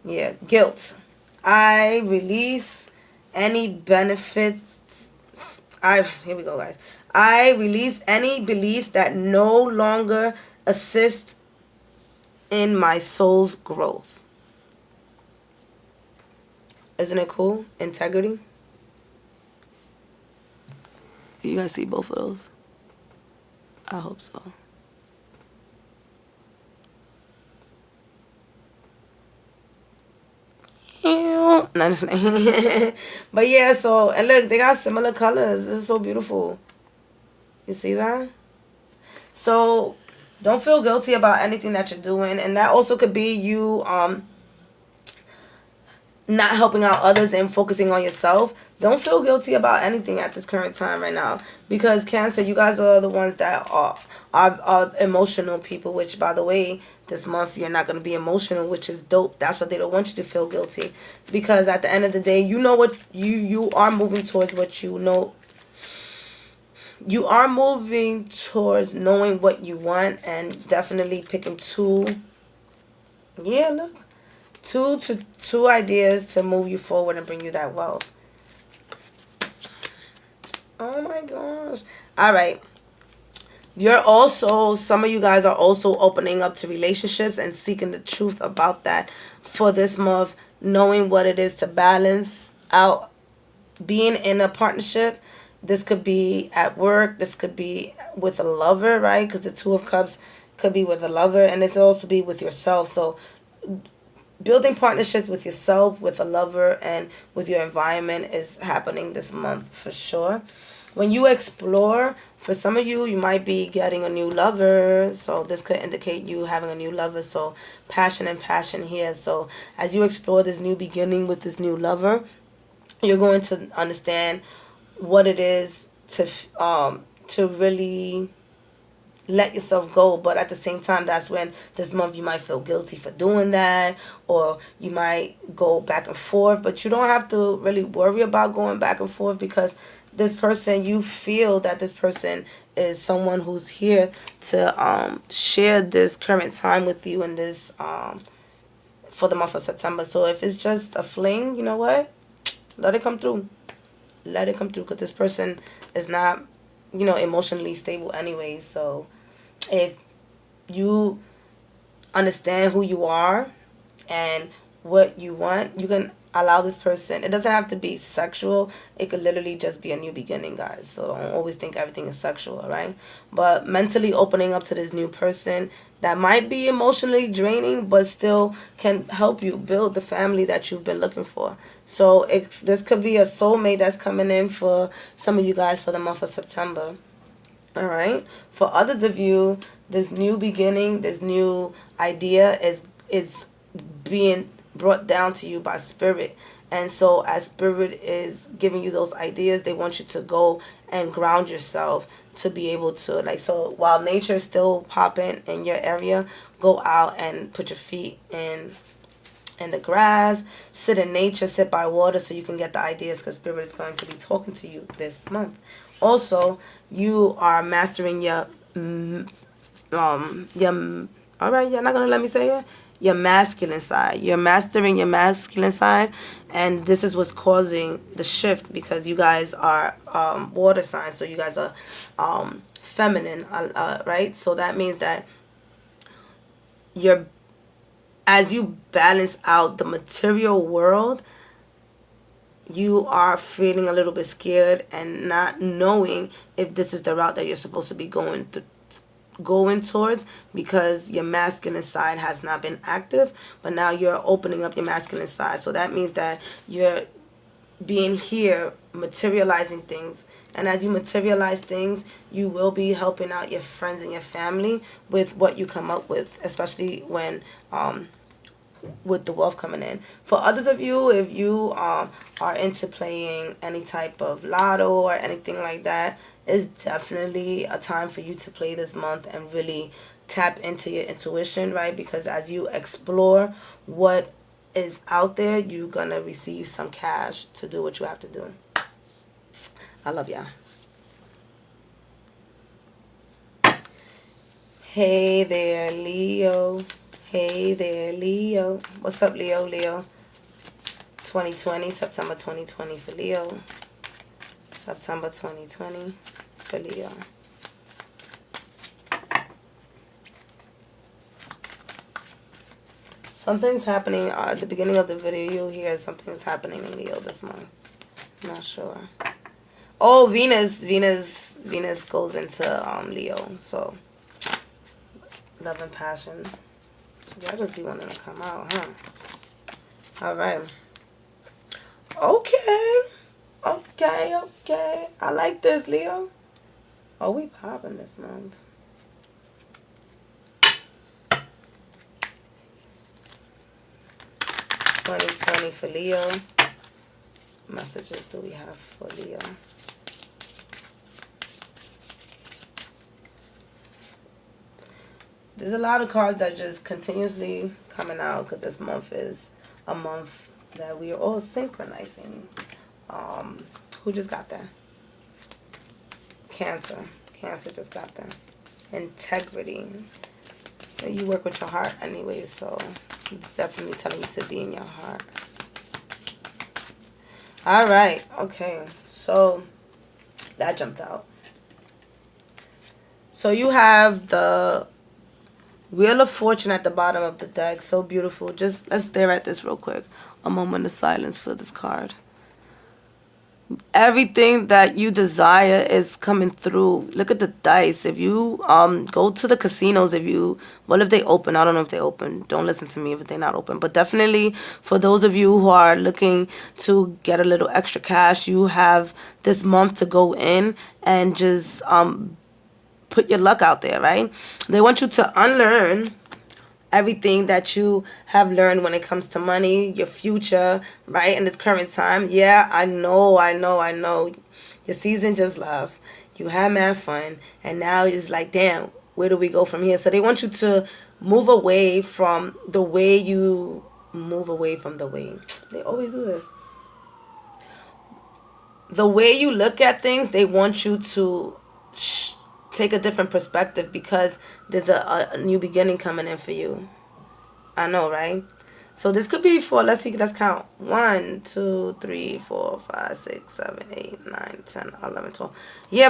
Yeah, guilt. I release any benefit. Here we go, guys. I release any beliefs that no longer assist in my soul's growth. Isn't it cool? Integrity. You guys see both of those? I hope so. No, just but yeah, so, and look, they got similar colors. This is so beautiful. You see that? So don't feel guilty about anything that you're doing. And that also could be you not helping out others and focusing on yourself. Don't feel guilty about anything at this current time right now, because Cancer, you guys are the ones that are emotional people, which, by the way, this month you're not going to be emotional, which is dope. That's what they don't want you to feel guilty, because at the end of the day, you know what you are moving towards, what you know. You are moving towards knowing what you want, and definitely picking two. Yeah, look. Two ideas to move you forward and bring you that wealth. Oh my gosh. All right. Some of you guys are also opening up to relationships and seeking the truth about that for this month, knowing what it is to balance out being in a partnership. This could be at work. This could be with a lover, right? Because the 2 of Cups could be with a lover, and it's also be with yourself. So building partnerships with yourself, with a lover, and with your environment is happening this month for sure. When you explore, for some of you, you might be getting a new lover. So this could indicate you having a new lover. So passion here. So as you explore this new beginning with this new lover, you're going to understand what it is to really let yourself go. But at the same time, that's when this month you might feel guilty for doing that, or you might go back and forth. But you don't have to really worry about going back and forth, because this person, you feel that this person is someone who's here to share this current time with you in this for the month of September. So if it's just a fling, you know what? Let it come through. Let it come through, because this person is not, emotionally stable anyway. So if you understand who you are and what you want, you can allow this person. It doesn't have to be sexual. It could literally just be a new beginning, guys. So don't always think everything is sexual, right? But mentally opening up to this new person that might be emotionally draining, but still can help you build the family that you've been looking for. So this could be a soulmate that's coming in for some of you guys for the month of September. All right. For others of you, this new beginning, this new idea is being brought down to you by spirit. And so as spirit is giving you those ideas, they want you to go and ground yourself to be able to, like, so while nature is still popping in your area, go out and put your feet in the grass, sit in nature, sit by water, so you can get the ideas, because spirit is going to be talking to you this month. Also, you are mastering your all right, you're not gonna let me say it, your masculine side. You're mastering your masculine side, and this is what's causing the shift, because you guys are water signs, so you guys are feminine, right? So that means that you're, as you balance out the material world, you are feeling a little bit scared and not knowing if this is the route that you're supposed to be going towards, because your masculine side has not been active, but now you're opening up your masculine side. So that means that you're being here, materializing things, and as you materialize things, you will be helping out your friends and your family with what you come up with, especially when with the wealth coming in. For others of you, if you are into playing any type of lotto or anything like that, it's definitely a time for you to play this month and really tap into your intuition, right? Because as you explore what is out there, you're gonna receive some cash to do what you have to do. I love y'all. Hey there, Leo. Hey there, Leo. What's up, Leo? Leo. 2020, September 2020 for Leo. September 2020 for Leo. Something's happening at the beginning of the video. You'll hear something's happening in Leo this month. I'm not sure. Oh, Venus goes into Leo. So love and passion. Y'all just be wanting to come out, huh? All right. Okay. I like this, Leo. Oh, we popping this month. $20 for Leo. Messages do we have for Leo? There's a lot of cards that just continuously coming out, because this month is a month that we are all synchronizing. Who just got that? Cancer. Cancer just got that. Integrity. You work with your heart anyway, so it's definitely telling you to be in your heart. All right. Okay. So that jumped out. So you have the Wheel of Fortune at the bottom of the deck. So beautiful. Just let's stare at this real quick. A moment of silence for this card. Everything that you desire is coming through. Look at the dice. If you go to the casinos, if they open, I don't know if they open. Don't listen to me if they're not open. But definitely for those of you who are looking to get a little extra cash, you have this month to go in and just put your luck out there, right? They want you to unlearn everything that you have learned when it comes to money, your future, right, in this current time. Yeah, I know. Your season just left. You had mad fun, and now it's like, damn, where do we go from here? So they want you to move away from the way you move away from the way. They always do this. The way you look at things, they want you to take a different perspective, because there's a new beginning coming in for you. I know, right? So this could be for, let's count. 1, 2, 3, 4, 5, 6, 7, 8, 9, 10, 11, 12. Yeah,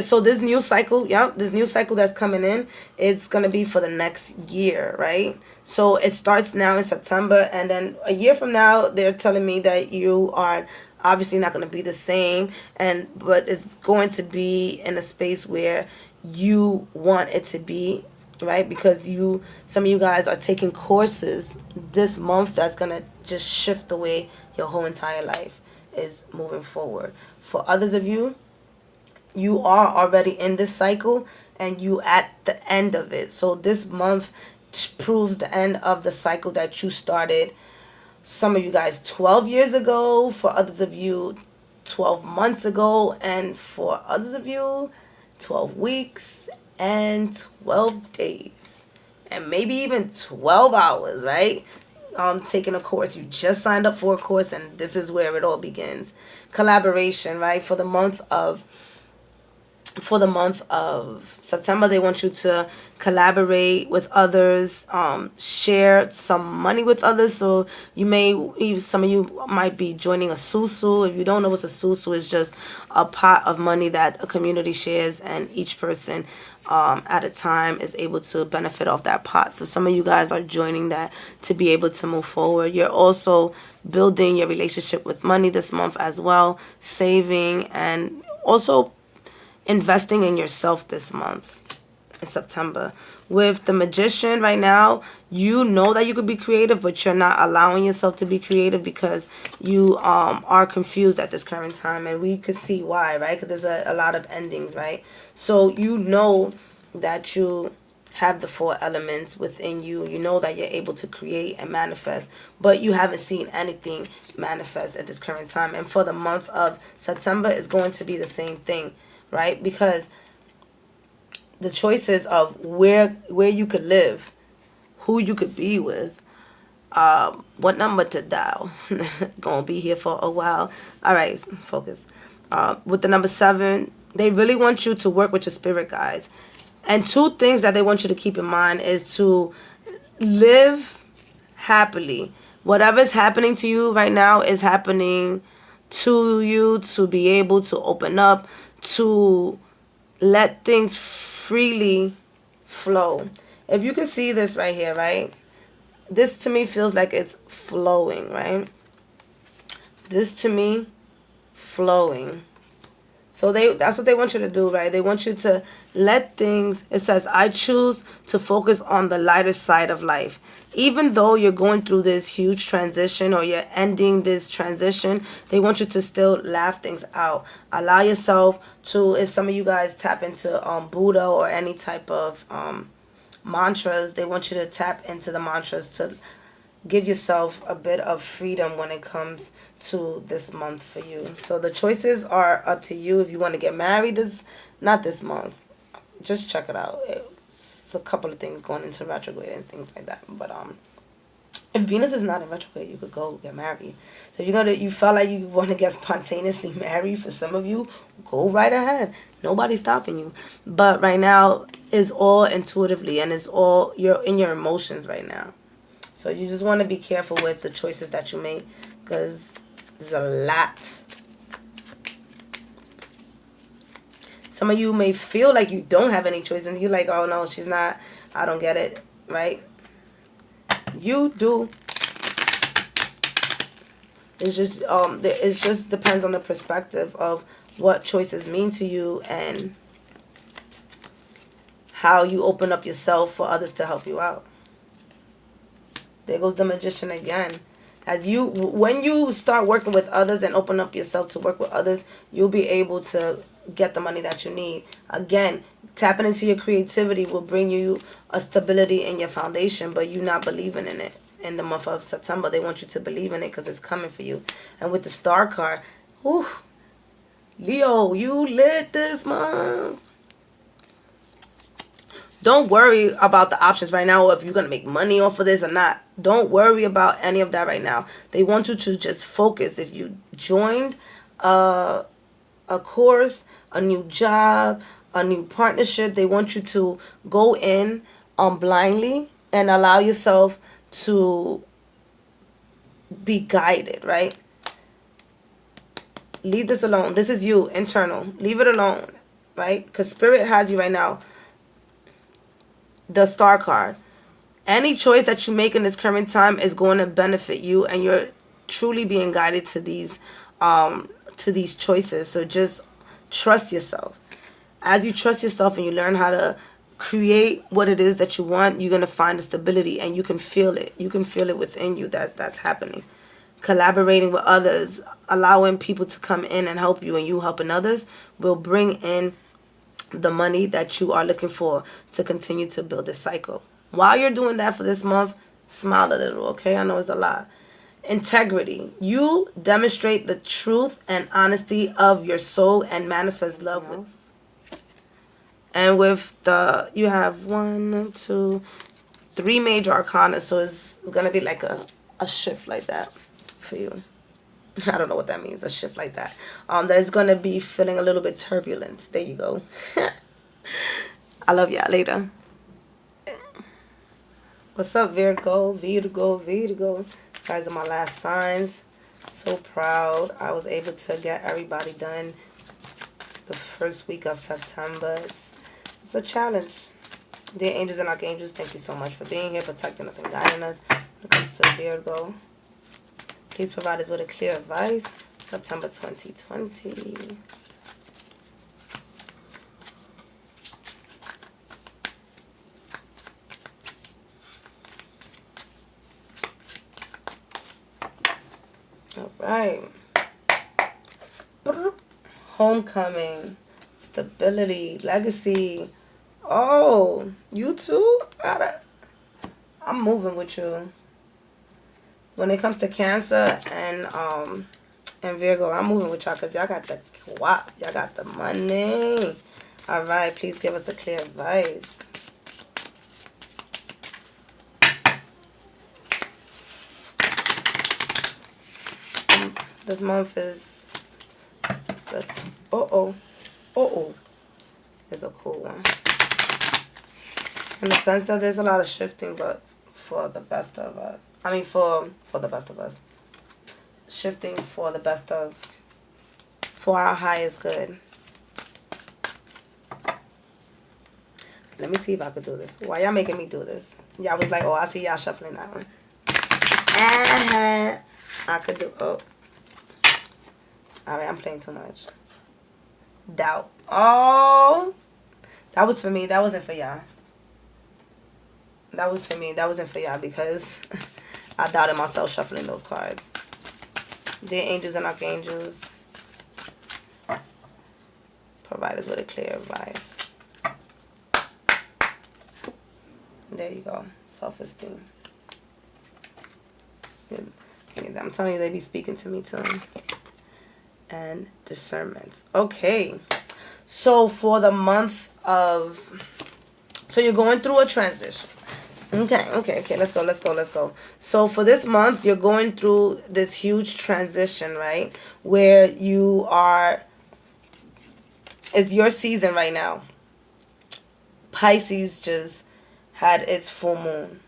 so this new cycle, this new cycle that's coming in, it's going to be for the next year, right? So it starts now in September, and then a year from now, they're telling me that you are obviously not going to be the same, but it's going to be in a space where you want it to be, right? Because some of you guys are taking courses this month that's going to just shift the way your whole entire life is moving forward. For others of you, you are already in this cycle and you at the end of it. So this month proves the end of the cycle that you started. Some of you guys 12 years ago, for others of you 12 months ago, and for others of you 12 weeks and 12 days, and maybe even 12 hours, right? Taking a course. You just signed up for a course, and this is where it all begins. Collaboration, right? For the month of September, they want you to collaborate with others, share some money with others. So some of you might be joining a susu. If you don't know what's a susu, it's just a pot of money that a community shares, and each person at a time is able to benefit off that pot. So some of you guys are joining that to be able to move forward. You're also building your relationship with money this month as well, saving, and also investing in yourself this month in September. With the Magician right now, you know that you could be creative, but you're not allowing yourself to be creative because you are confused at this current time, and we could see why, right? Because there's a lot of endings, right? So you know that you have the 4 elements within you. You know that you're able to create and manifest, but you haven't seen anything manifest at this current time. And for the month of September, it's going to be the same thing, right? Because the choices of where you could live, who you could be with, what number to dial. Gonna be here for a while. All right, focus. With the number 7, they really want you to work with your spirit guides. And 2 things that they want you to keep in mind is to live happily. Whatever's happening to you right now is happening to you to be able to open up, to let things freely flow. If you can see this right here, right? This to me feels like it's flowing, right? This to me, flowing. So that's what they want you to do, right? They want you to let things, it says, I choose to focus on the lighter side of life. Even though you're going through this huge transition or you're ending this transition, they want you to still laugh things out. Allow yourself to, if some of you guys tap into Buddha or any type of mantras, they want you to tap into the mantras to give yourself a bit of freedom when it comes to this month for you. So the choices are up to you. If you want to get married not this month, just check it out. It's a couple of things going into retrograde and things like that. But if Venus is not in retrograde, you could go get married. So if you felt like you want to get spontaneously married, for some of you, go right ahead. Nobody's stopping you. But right now is all intuitively, and it's all you're in your emotions right now. So you just want to be careful with the choices that you make, because there's a lot. Some of you may feel like you don't have any choices. You're like, oh no, she's not, I don't get it, right? You do. It's just depends on the perspective of what choices mean to you and how you open up yourself for others to help you out. There goes the Magician again. When you start working with others and open up yourself to work with others, you'll be able to get the money that you need. Again, tapping into your creativity will bring you a stability in your foundation, but you not believing in it. In the month of September, they want you to believe in it because it's coming for you. And with the Star card, whew, Leo, you lit this month. Don't worry about the options right now, or if you're going to make money off of this or not. Don't worry about any of that right now. They want you to just focus. If you joined a course, a new job, a new partnership, they want you to go in blindly and allow yourself to be guided, right? Leave this alone. This is you, internal. Leave it alone, right? Because Spirit has you right now. The Star card. Any choice that you make in this current time is going to benefit you, and you're truly being guided to these choices. So just trust yourself. As you trust yourself and you learn how to create what it is that you want, you're going to find the stability, and you can feel it. You can feel it within you. That's happening. Collaborating with others, allowing people to come in and help you, and you helping others will bring in the money that you are looking for to continue to build this cycle. While you're doing that for this month, smile a little, okay? I know it's a lot. Integrity. You demonstrate the truth and honesty of your soul and manifest love with. And with the, you have 1, 2, 3 major arcana, so it's going to be like a shift like that for you. I don't know what that means, a shift like that. That is going to be feeling a little bit turbulent. There you go. I love y'all. Later. What's up, Virgo? Virgo. Guys are my last signs. So proud. I was able to get everybody done the first week of September. It's a challenge. Dear angels and archangels, thank you so much for being here, protecting us and guiding us when it comes to Virgo. Please provide us with a clear advice. September 2020. All right. Homecoming, stability, legacy. Oh, you too? I'm moving with you. When it comes to Cancer and Virgo, I'm moving with y'all because y'all got the guap. Y'all got the money. All right, please give us a clear advice. This month is, is a cool one. In the sense that there's a lot of shifting, but for the best of us. I mean, for the best of us. Shifting for the best of, for our highest good. Let me see if I could do this. Why y'all making me do this? Y'all was like, oh, I see y'all shuffling that one. I could do, oh. Alright, I'm playing too much. Doubt. Oh, that was for me. That wasn't for y'all. That was for me. That wasn't for y'all because I doubted myself shuffling those cards. Dear angels and archangels, provide us with a clear advice. There you go. Self-esteem. I'm telling you, they be speaking to me too. And discernment. Okay. So for the month of, so you're going through a transition. Okay. Let's go. So for this month, you're going through this huge transition, right? Where you are, it's your season right now. Pisces just had its full moon.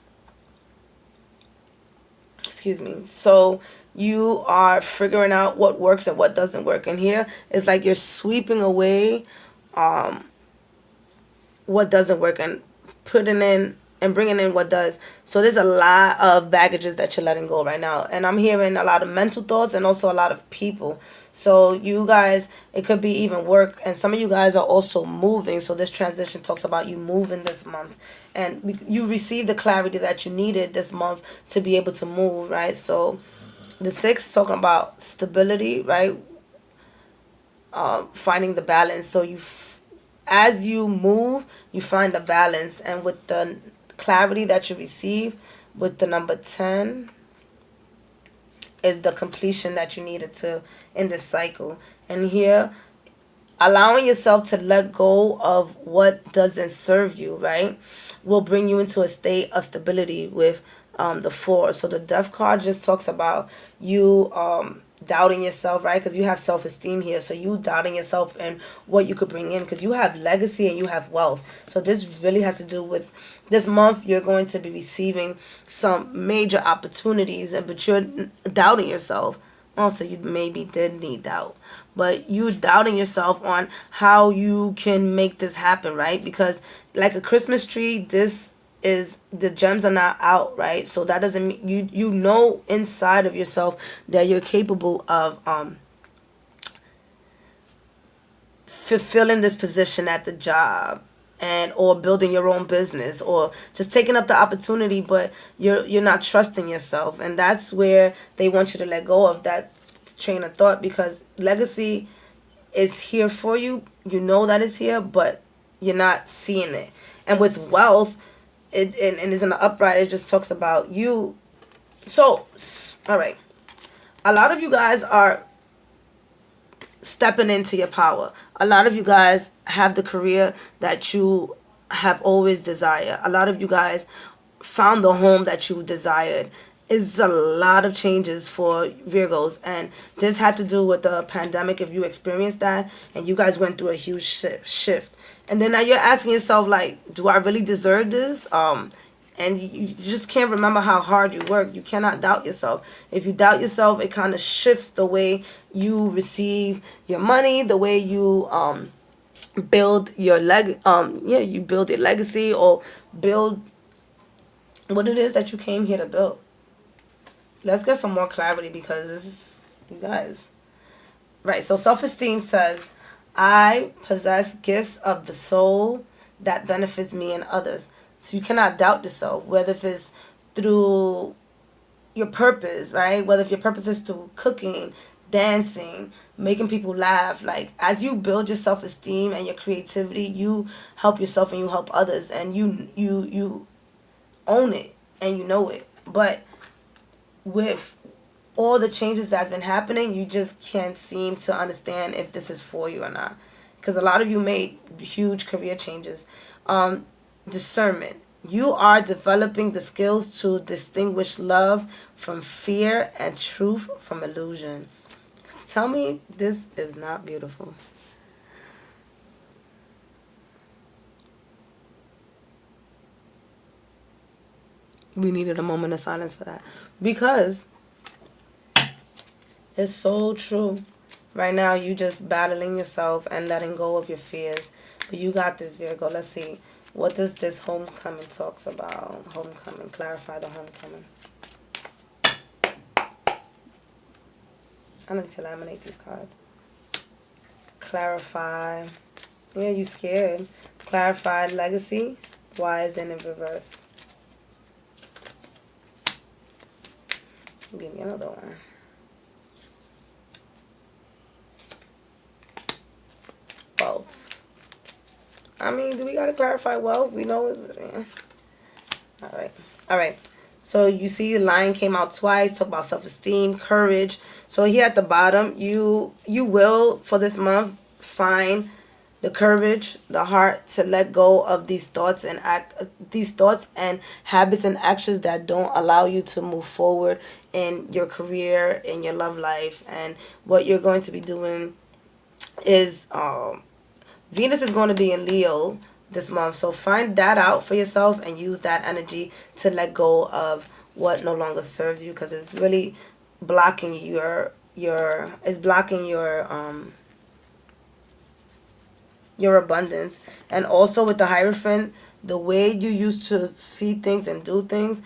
Excuse me. So you are figuring out what works and what doesn't work. And here it's like you're sweeping away what doesn't work and putting in and bringing in what does. So there's a lot of baggages that you're letting go right now. And I'm hearing a lot of mental thoughts and also a lot of people. So you guys, it could be even work. And some of you guys are also moving. So this transition talks about you moving this month. And you received the clarity that you needed this month to be able to move, right? So the 6 talking about stability, right? Finding the balance. So as you move, you find the balance. And with the clarity that you receive with the number 10 is the completion that you needed to in this cycle. And here, allowing yourself to let go of what doesn't serve you, right, will bring you into a state of stability with the 4. So the Death card just talks about you doubting yourself, right? Because you have self-esteem here. So you doubting yourself and what you could bring in, because you have legacy and you have wealth. So this really has to do with this month. You're going to be receiving some major opportunities, but you're doubting yourself. Also, you maybe did need doubt, but you doubting yourself on how you can make this happen, right? Because like a Christmas tree, this is, the gems are not out, right? So that doesn't mean you know inside of yourself that you're capable of fulfilling this position at the job, and or building your own business, or just taking up the opportunity, but you're not trusting yourself. And that's where they want you to let go of that train of thought, because legacy is here for you. You know that it's here, but you're not seeing it. And with wealth, and it's in the upright. It just talks about you. So, all right. A lot of you guys are stepping into your power. A lot of you guys have the career that you have always desired. A lot of you guys found the home that you desired. Is a lot of changes for Virgos, and this had to do with the pandemic. If you experienced that and you guys went through a huge shift, and then now you're asking yourself, like, do I really deserve this? And you just can't remember how hard you work. You cannot doubt yourself. If you doubt yourself, it kind of shifts the way you receive your money, the way you build your you build your legacy, or build what it is that you came here to build. Let's get some more clarity, because this is, you guys. Right, so self-esteem says, I possess gifts of the soul that benefits me and others. So you cannot doubt yourself, whether if it's through your purpose, right? Whether if your purpose is through cooking, dancing, making people laugh. Like, as you build your self-esteem and your creativity, you help yourself and you help others, and you own it and you know it. But with all the changes that's been happening, you just can't seem to understand if this is for you or not, because a lot of you made huge career changes. Discernment. You are developing the skills to distinguish love from fear and truth from illusion. Tell me this is not beautiful. We needed a moment of silence for that, because it's so true. Right now, you just battling yourself and letting go of your fears. But you got this, Virgo. Let's see. What does this homecoming talks about? Homecoming. Clarify the homecoming. I need to laminate these cards. Clarify. Yeah, you scared. Clarify legacy. Why is it in reverse? Give me another one. Wealth. I mean, do we gotta clarify wealth? We know it's, yeah. All right. So you see, the lion came out twice. Talk about self-esteem, courage. So here at the bottom, you will for this month find the courage, the heart to let go of these thoughts and habits and actions that don't allow you to move forward in your career, in your love life. And what you're going to be doing is Venus is going to be in Leo this month. So find that out for yourself and use that energy to let go of what no longer serves you, because it's really blocking your abundance. And also with the Hierophant, the way you used to see things and do things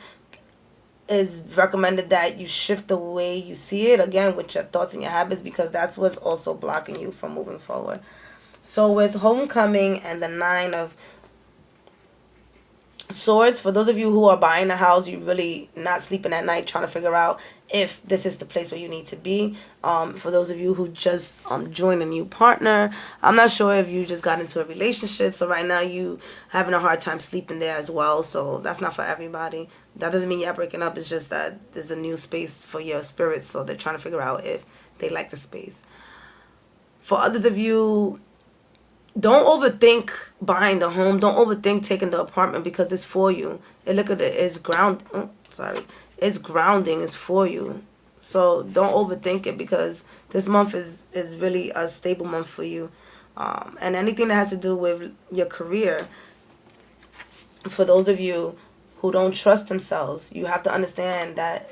is recommended that you shift the way you see it, again, with your thoughts and your habits, because that's what's also blocking you from moving forward. So with homecoming and the 9 of Swords, for those of you who are buying a house, you really not sleeping at night trying to figure out if this is the place where you need to be. For those of you who just joined a new partner, I'm not sure if you just got into a relationship, so right now you having a hard time sleeping there as well. So that's not for everybody. That doesn't mean you're breaking up. It's just that there's a new space for your spirits, so they're trying to figure out if they like the space. For others of you, don't overthink buying the home. Don't overthink taking the apartment, because it's for you. And look at it. It's It's grounding. It's for you. So don't overthink it, because this month is really a stable month for you. And anything that has to do with your career, for those of you who don't trust themselves, you have to understand that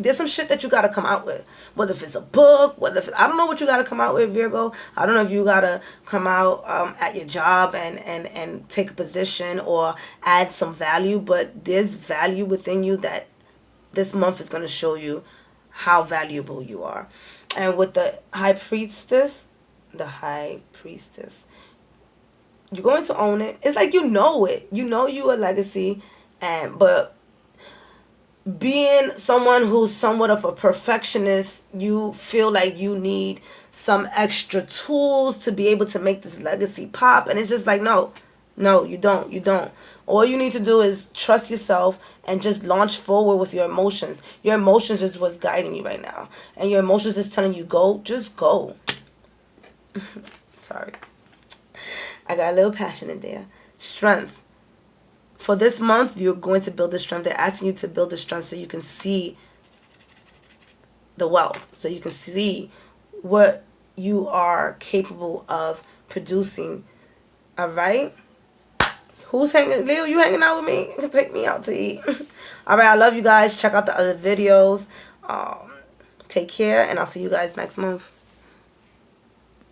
there's some shit that you got to come out with. Whether if it's a book, I don't know what you got to come out with, Virgo. I don't know if you got to come out at your job and take a position or add some value, but there's value within you that this month is going to show you how valuable you are. And with the High Priestess, you're going to own it. It's like you know it. You know you a legacy, but being someone who's somewhat of a perfectionist, you feel like you need some extra tools to be able to make this legacy pop. And it's just like, no, No, you don't. You don't. All you need to do is trust yourself and just launch forward with your emotions. Your emotions is what's guiding you right now. And your emotions is telling you go, just go. Sorry. I got a little passion in there. Strength. For this month, you're going to build the strength. They're asking you to build the strength so you can see the wealth. So you can see what you are capable of producing. All right? Who's hanging? Leo, you hanging out with me? You can take me out to eat. All right, I love you guys. Check out the other videos. Take care, and I'll see you guys next month.